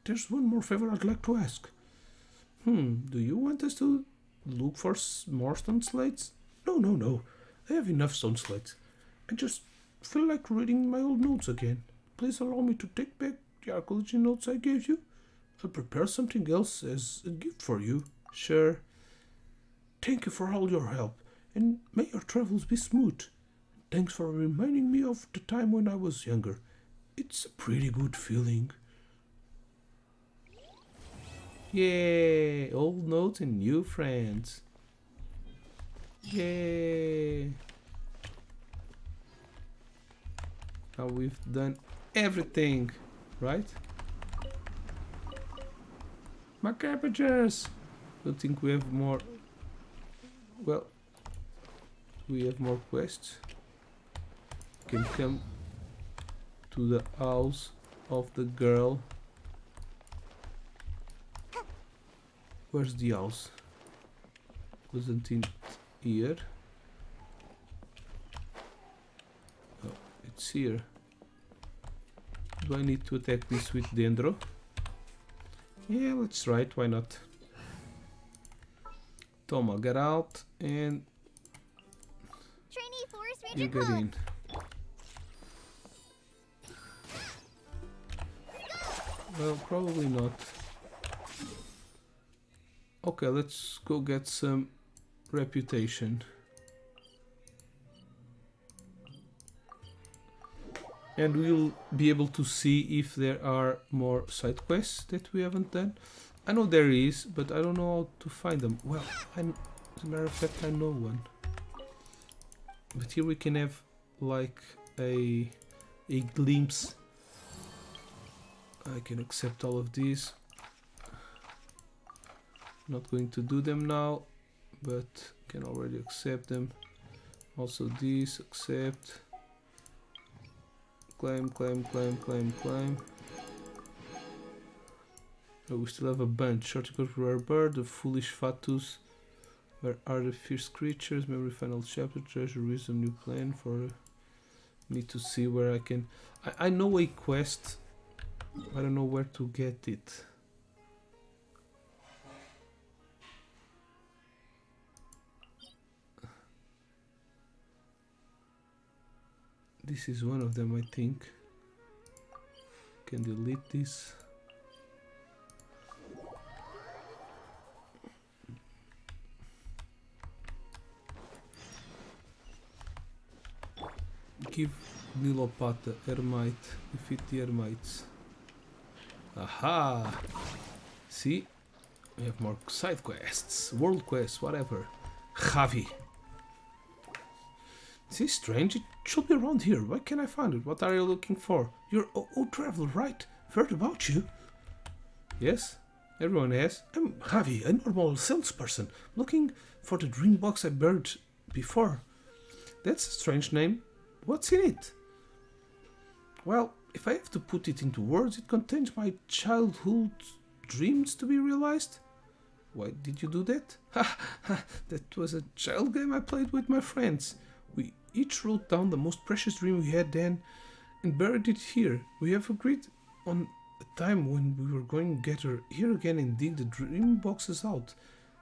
there's one more favor I'd like to ask. Do you want us to look for more stone slates? No. I have enough stone slates. I just feel like reading my old notes again. Please allow me to take back the archaeology notes I gave you. I'll prepare something else as a gift for you. Sure. thank you for all your help, and may your travels be smooth. Thanks for reminding me of the time when I was younger. It's a pretty good feeling. Yay! Old notes and new friends. Yay! Now we've done everything, right? My cabbages! Don't think we have more. Well, we have more quests. Can come to the house of the girl. Where's the house? Wasn't it here? Oh, it's here. Do I need to attack this with Dendro? Yeah, let's try it, why not? Toma, get out and Trainee Forest you Ranger get Club. in. Well, probably not. Okay, let's go get some reputation. And we'll be able to see if there are more side quests that we haven't done. I know there is, but I don't know how to find them. Well, as a matter of fact, I know one. But here we can have like a glimpse. I can accept all of these. Not going to do them now, but can already accept them. Also these, accept. Claim, claim, claim, claim, claim. Oh, we still have a bunch. Shortcut rare bird, the foolish fatus. Where are the fierce creatures? Memory final chapter, treasure wisdom, new plan for. Need to see where I can. I know a quest. I don't know where to get it. This is one of them, I think. Can delete this. Give Nilopata, Ermite, defeat the Ermites. Aha! See? We have more side quests, world quests, whatever. Javi. This is strange, it should be around here. Why can't I find it? What are you looking for? You're old traveler, right? Heard about you? Yes, everyone has. I'm Javi, a normal salesperson, looking for the dream box I buried before. That's a strange name. What's in it? Well, if I have to put it into words, it contains my childhood dreams to be realized. Why did you do that? That was a child game I played with my friends. We each wrote down the most precious dream we had then and buried it here. We have agreed on a time when we were going to gather here again and dig the dream boxes out.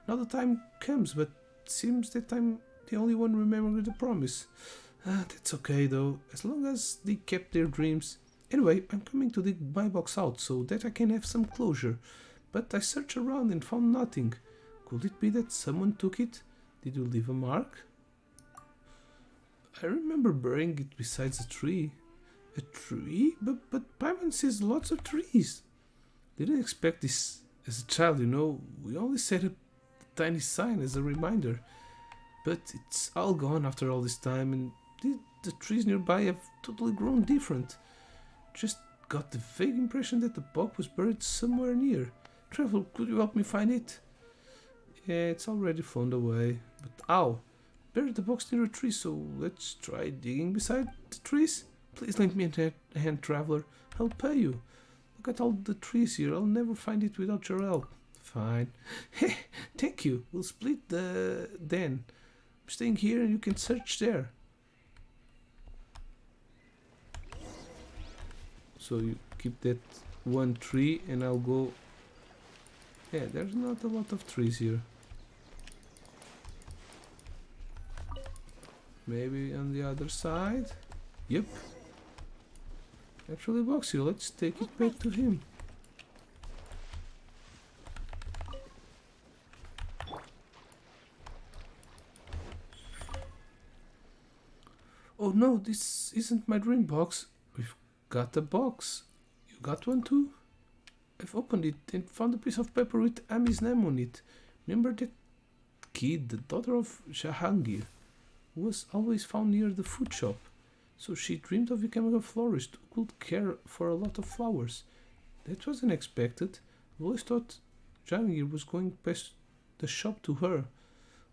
Now the time comes, but it seems that I'm the only one remembering the promise. That's okay though, as long as they kept their dreams. Anyway, I'm coming to dig my box out so that I can have some closure. But I searched around and found nothing. Could it be that someone took it? Did you leave a mark? I remember burying it beside a tree. A tree? But Paimon sees lots of trees. Didn't expect this as a child, you know. We only set up a tiny sign as a reminder. But it's all gone after all this time, and the trees nearby have totally grown different. Just got the vague impression that the box was buried somewhere near. Travel, could you help me find it? Yeah, it's already flown away. But ow! Buried the box near a tree, so let's try digging beside the trees. Please lend me a hand, traveler. I'll pay you. Look at all the trees here. I'll never find it without your help. Fine. Hey, thank you. We'll split the den. I'm staying here and you can search there. So you keep that one tree and I'll go. Yeah, there's not a lot of trees here. Maybe on the other side? Yep. Actually, Boxy, let's take it back to him. Oh no, this isn't my dream box. We've got a box. You got one too? I've opened it and found a piece of paper with Ami's name on it. Remember that kid, the daughter of Jahangir, who was always found near the food shop? So she dreamed of becoming a florist who could care for a lot of flowers. That was unexpected. I always thought Jahangir was going past the shop to her.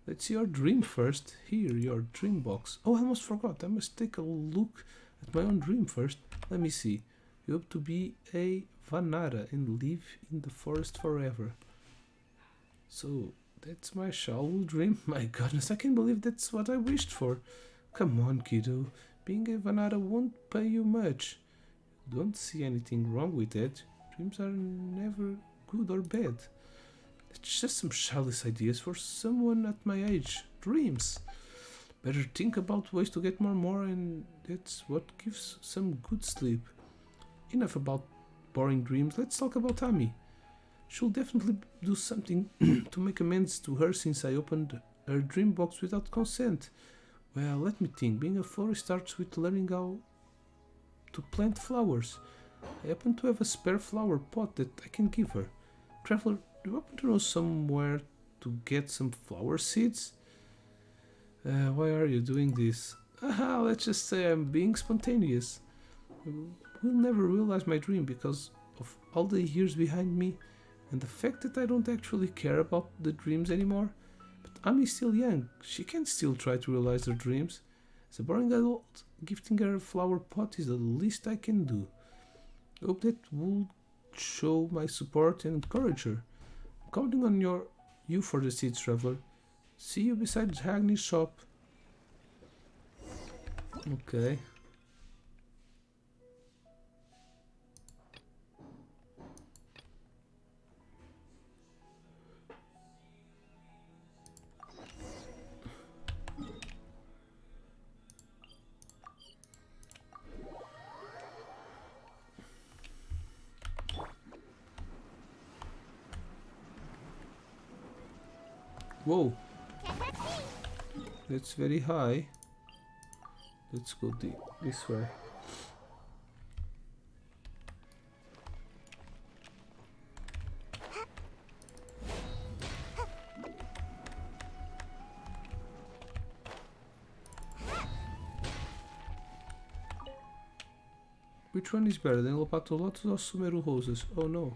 Let's see your dream first. Here, your dream box. Oh, I almost forgot. I must take a look at my own dream first. Let me see. You hope to be a Vanara and live in the forest forever. So, that's my childhood dream? My goodness, I can't believe that's what I wished for. Come on, kiddo. Being a Vanara won't pay you much. Don't see anything wrong with that. Dreams are never good or bad. It's just some childish ideas for someone at my age. Dreams. Better think about ways to get more, and that's what gives some good sleep. Enough about boring dreams. Let's talk about Ami. She'll definitely do something to make amends to her since I opened her dream box without consent. Well, let me think. Being a florist starts with learning how to plant flowers. I happen to have a spare flower pot that I can give her. Traveler, do you happen to know somewhere to get some flower seeds? Why are you doing this? Let's just say I'm being spontaneous. Will never realize my dream because of all the years behind me and the fact that I don't actually care about the dreams anymore. But Ami's still young. She can still try to realize her dreams. As a boring adult, gifting her a flower pot is the least I can do. I hope that will show my support and encourage her. I'm counting on you for the seeds, traveler. See you beside Hagney's shop. Okay. Whoa, that's very high. Let's go this way. Which one is better, than Lopato Lotus or Sumeru Roses? Oh no.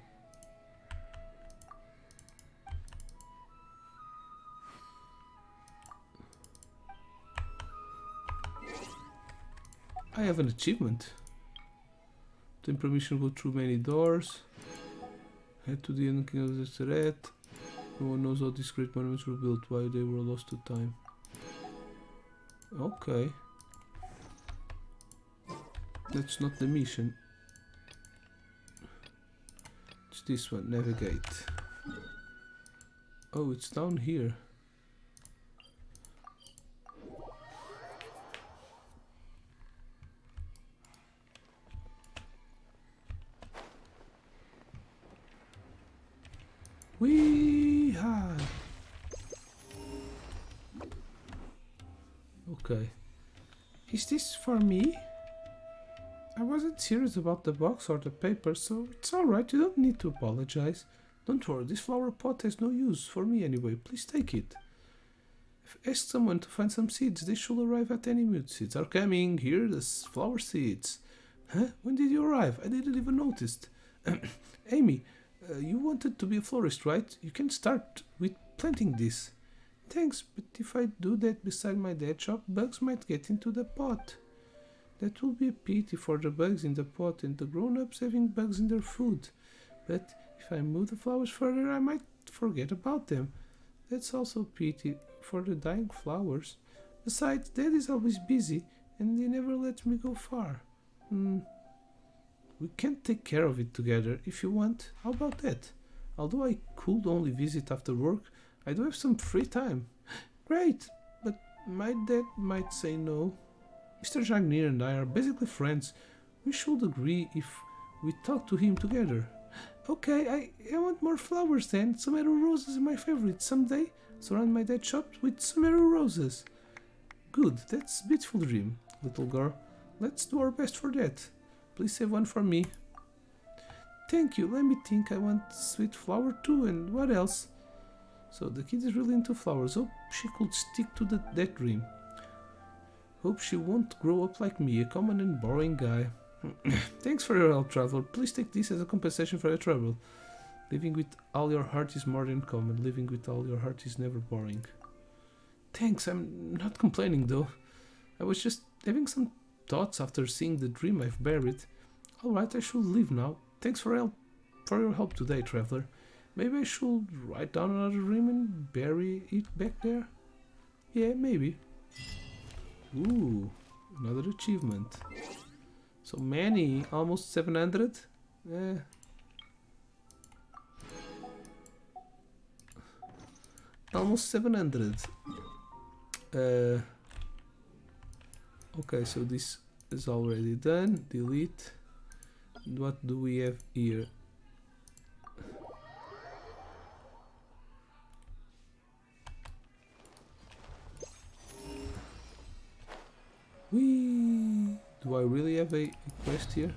I have an achievement. Obtain permission to go through many doors. Head to the end of the threat. No one knows how these great monuments were built, why they were lost to time. Okay. That's not the mission. It's this one, navigate. Oh, it's down here. Wee-ha! Okay. Is this for me? I wasn't serious about the box or the paper, so it's alright, you don't need to apologize. Don't worry, this flower pot has no use for me anyway, please take it. I've asked someone to find some seeds, they should arrive at any minute. Seeds are coming, here are the flower seeds. Huh? When did you arrive? I didn't even notice. Amy, you wanted to be a florist, right? You can start with planting this. Thanks, but if I do that beside my dead shop, bugs might get into the pot. That will be a pity for the bugs in the pot and the grown-ups having bugs in their food. But if I move the flowers further, I might forget about them. That's also a pity for the dying flowers. Besides, Dad is always busy and he never lets me go far. We can take care of it together if you want. How about that? Although I could only visit after work, I do have some free time. Great, but my dad might say no. Mr. Jagnir and I are basically friends. We should agree if we talk to him together. Okay, I want more flowers then. Sumeru roses are my favorite. Someday, surround my dead shop with Sumeru roses. Good, that's a beautiful dream. little girl. Let's do our best for that. Please save one for me. Thank you. Let me think. I want sweet flower too. And what else? So the kid is really into flowers. Hope she could stick to that dream. Hope she won't grow up like me, a common and boring guy. Thanks for your help, traveler. Please take this as a compensation for your trouble. Living with all your heart is more than common. Living with all your heart is never boring. Thanks, I'm not complaining though. I was just having some thoughts after seeing the dream I've buried. Alright, I should leave now. Thanks for your help today, traveler. Maybe I should write down another dream and bury it back there? Yeah, maybe. Ooh, another achievement. So many, almost 700? Almost 700. Okay, so this is already done. Delete. What do we have here? Whee! Do I really have a quest here?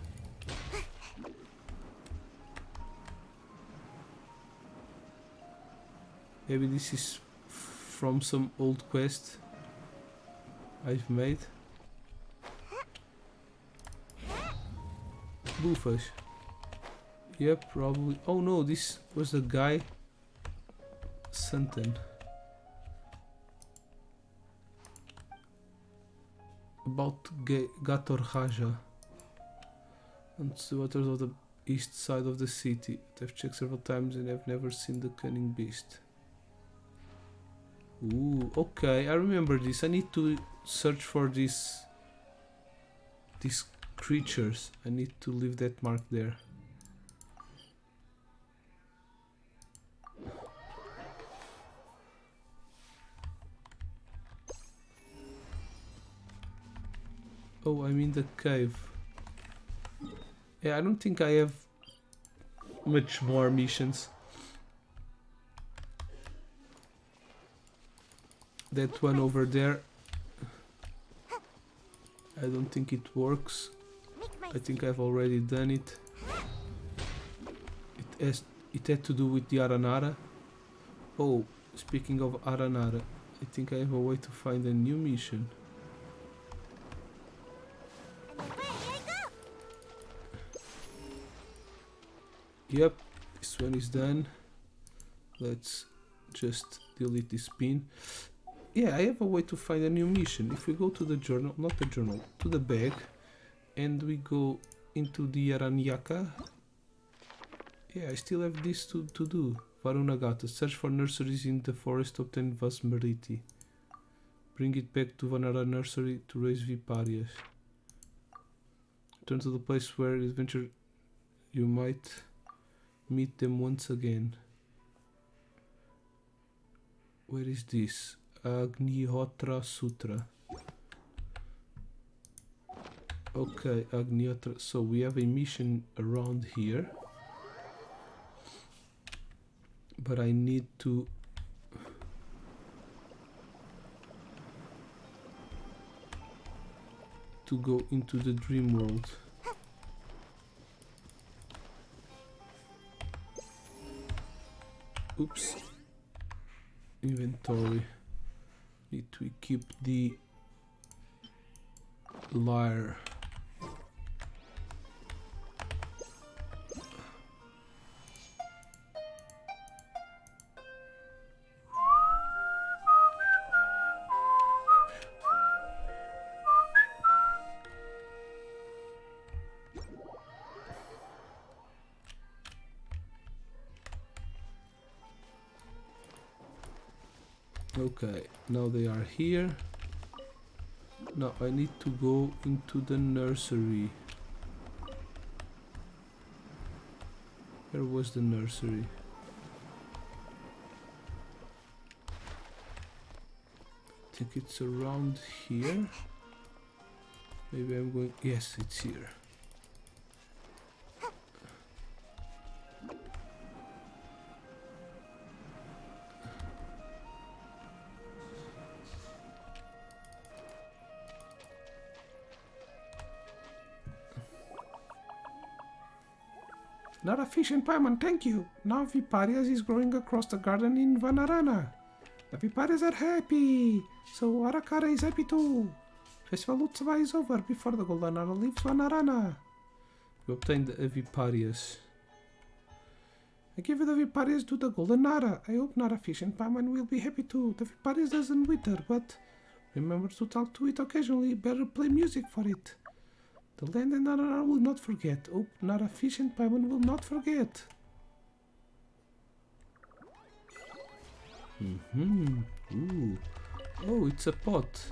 Maybe this is from some old quest I've made. Bluefish. Yep, probably. Oh no, this was a guy. Santan. About Gator Raja. On the waters of the east side of the city. I've checked several times and I've never seen the cunning beast. Ooh, okay, I remember this. I need to search for these creatures. I need to leave that mark there. Oh, I'm in the cave. Yeah, I don't think I have much more missions. That one over there, I don't think it works. I think I've already done it. It had to do with the Aranara. Oh, speaking of Aranara, I think I have a way to find a new mission. Yep, this one is done. Let's just delete this pin. Yeah, I have a way to find a new mission. If we go to the journal, not the journal, to the bag, and we go into the Aranyaka. Yeah, I still have this to do. Varunagata, search for nurseries in the forest, obtain Vasmeriti. Bring it back to Vanara nursery to raise Viparias. Turn to the place where adventure you might meet them once again. Where is this? Agnihotra Sutra. Okay, Agnihotra. So we have a mission around here. But I need to go into the dream world. Oops. Inventory. Need to equip the lyre. Okay, now they are here. Now I need to go into the nursery. Where was the nursery? I think it's around here. Maybe I'm going... Yes, it's here. Not a fish and pieman, thank you. Now Viparias is growing across the garden in Vanarana. The Viparias are happy. So Arakara is happy too. Festival Utsava is over before the Golden Arrow leaves Vanarana. We obtained the Viparias. I gave you the Viparias to the Golden Ara. I hope Nara Fish and Pieman will be happy too. The Viparias doesn't wither, but remember to talk to it occasionally. Better play music for it. The land and Nara will not forget. Hope Nara Fish and Pieman will not forget. Ooh. Oh, it's a pot.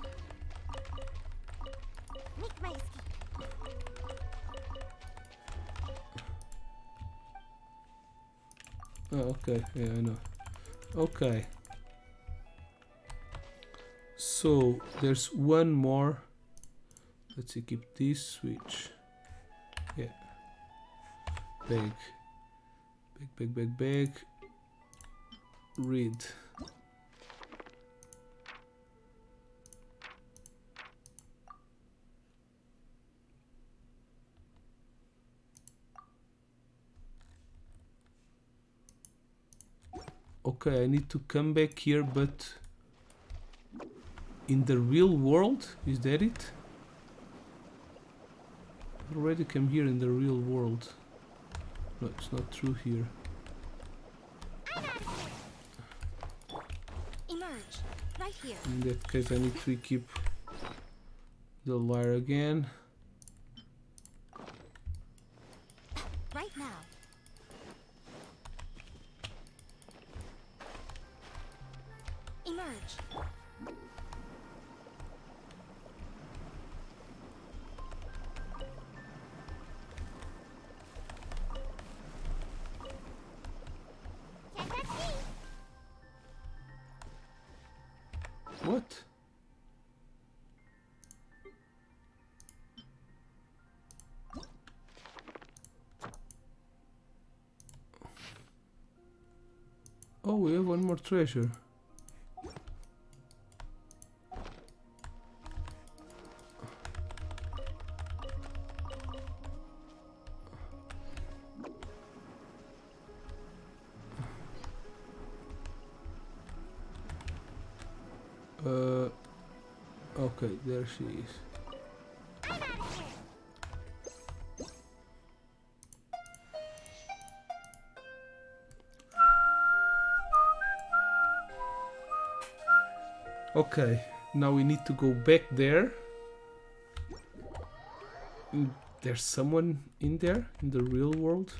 Make my escape. Oh, okay. Yeah, I know. Okay. So there's one more. Let's equip this switch. Yeah. Bag. Bag. Read. Okay, I need to come back here, but in the real world, is that it? I already came here in the real world. No, it's not true here. Emerge. Right here. In that case, I need to equip the lyre again. Right now. Emerge. Can't touch me. What? Oh, we have one more treasure. Okay, there she is. I'm out of here. Okay, now we need to go back there. There's someone in there, in the real world.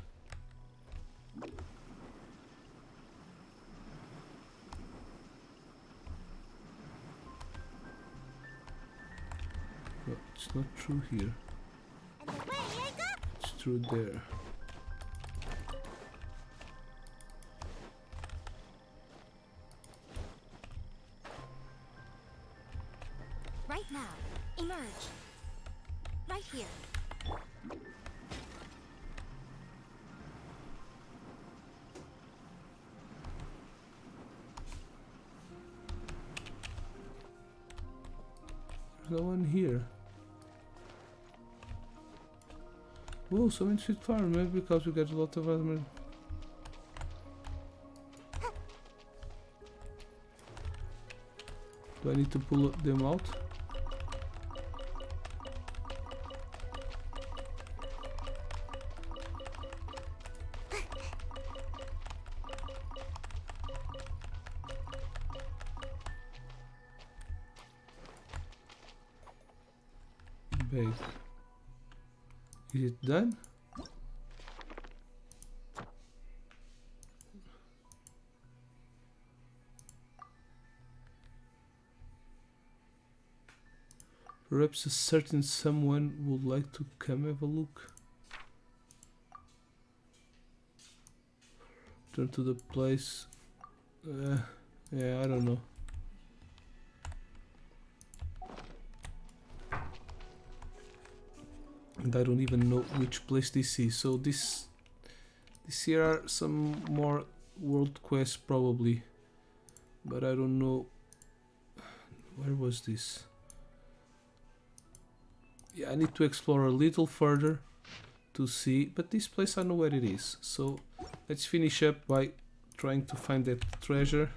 No, it's not true here. And away I go. It's true there. Right now. Emerge. Right here. There's no one here. Whoa, so many sweet flower, maybe because we got a lot of other. Do I need to pull them out? Bag. Is it done? Perhaps a certain someone would like to come have a look. Turn to the place. Yeah, I don't know. And I don't even know which place this is. So this here are some more world quests probably, but I don't know. Where was this? Yeah, I need to explore a little further to see, but this place I know where it is. So let's finish up by trying to find that treasure.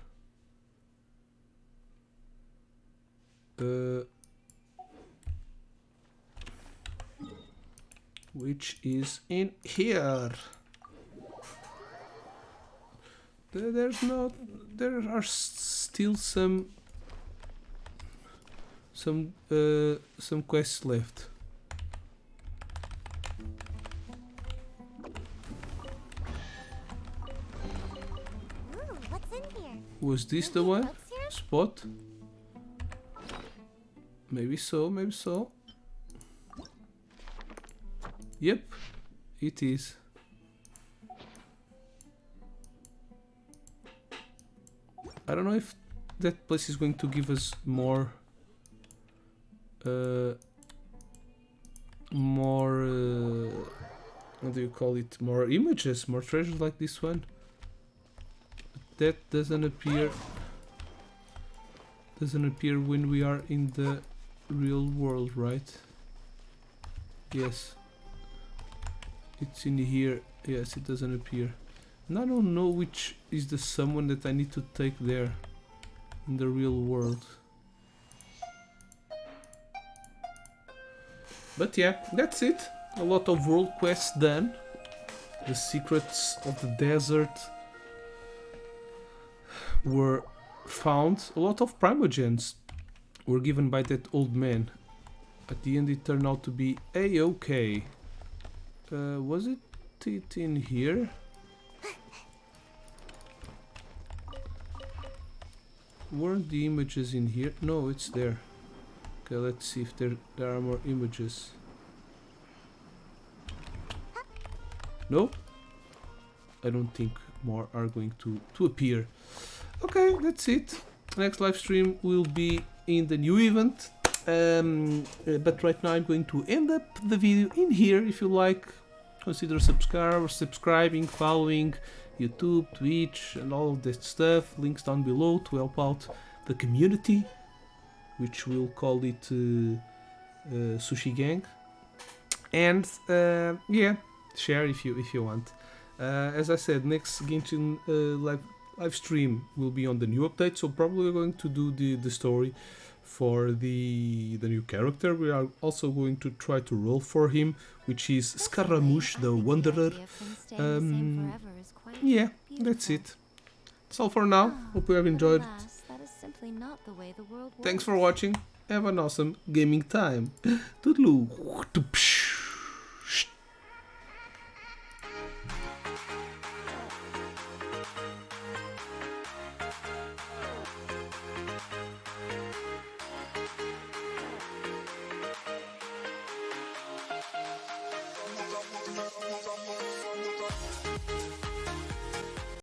Which is in here. There are still some quests left. Ooh, what's in here? Was this the Maybe one? books here? Spot? Maybe so, maybe so. Yep, it is. I don't know if that place is going to give us more what do you call it, more images, more treasures like this one. But that doesn't appear when we are in the real world, right? Yes, it's in here. Yes, it doesn't appear. And I don't know which is the summon that I need to take there in the real world. But yeah, that's it. A lot of world quests done. The secrets of the desert were found. A lot of primogens were given by that old man. At the end it turned out to be A-okay. Was it in here? Weren't the images in here? No, it's there. Okay, let's see if there are more images. No? I don't think more are going to appear. Okay, that's it. Next live stream will be in the new event. But right now I'm going to end up the video in here. If you like, consider subscribing, following YouTube, Twitch, and all of that stuff. Links down below to help out the community, which we'll call it Sushi Gang. And yeah, share if you want. As I said, next Genshin live stream will be on the new update, so probably we're going to do the story for the new character. We are also going to try to roll for him, which is Scaramouche the Wanderer. Yeah, that's it. That's all for now. Hope you have enjoyed. Thanks for watching. Have an awesome gaming time. Toodaloo.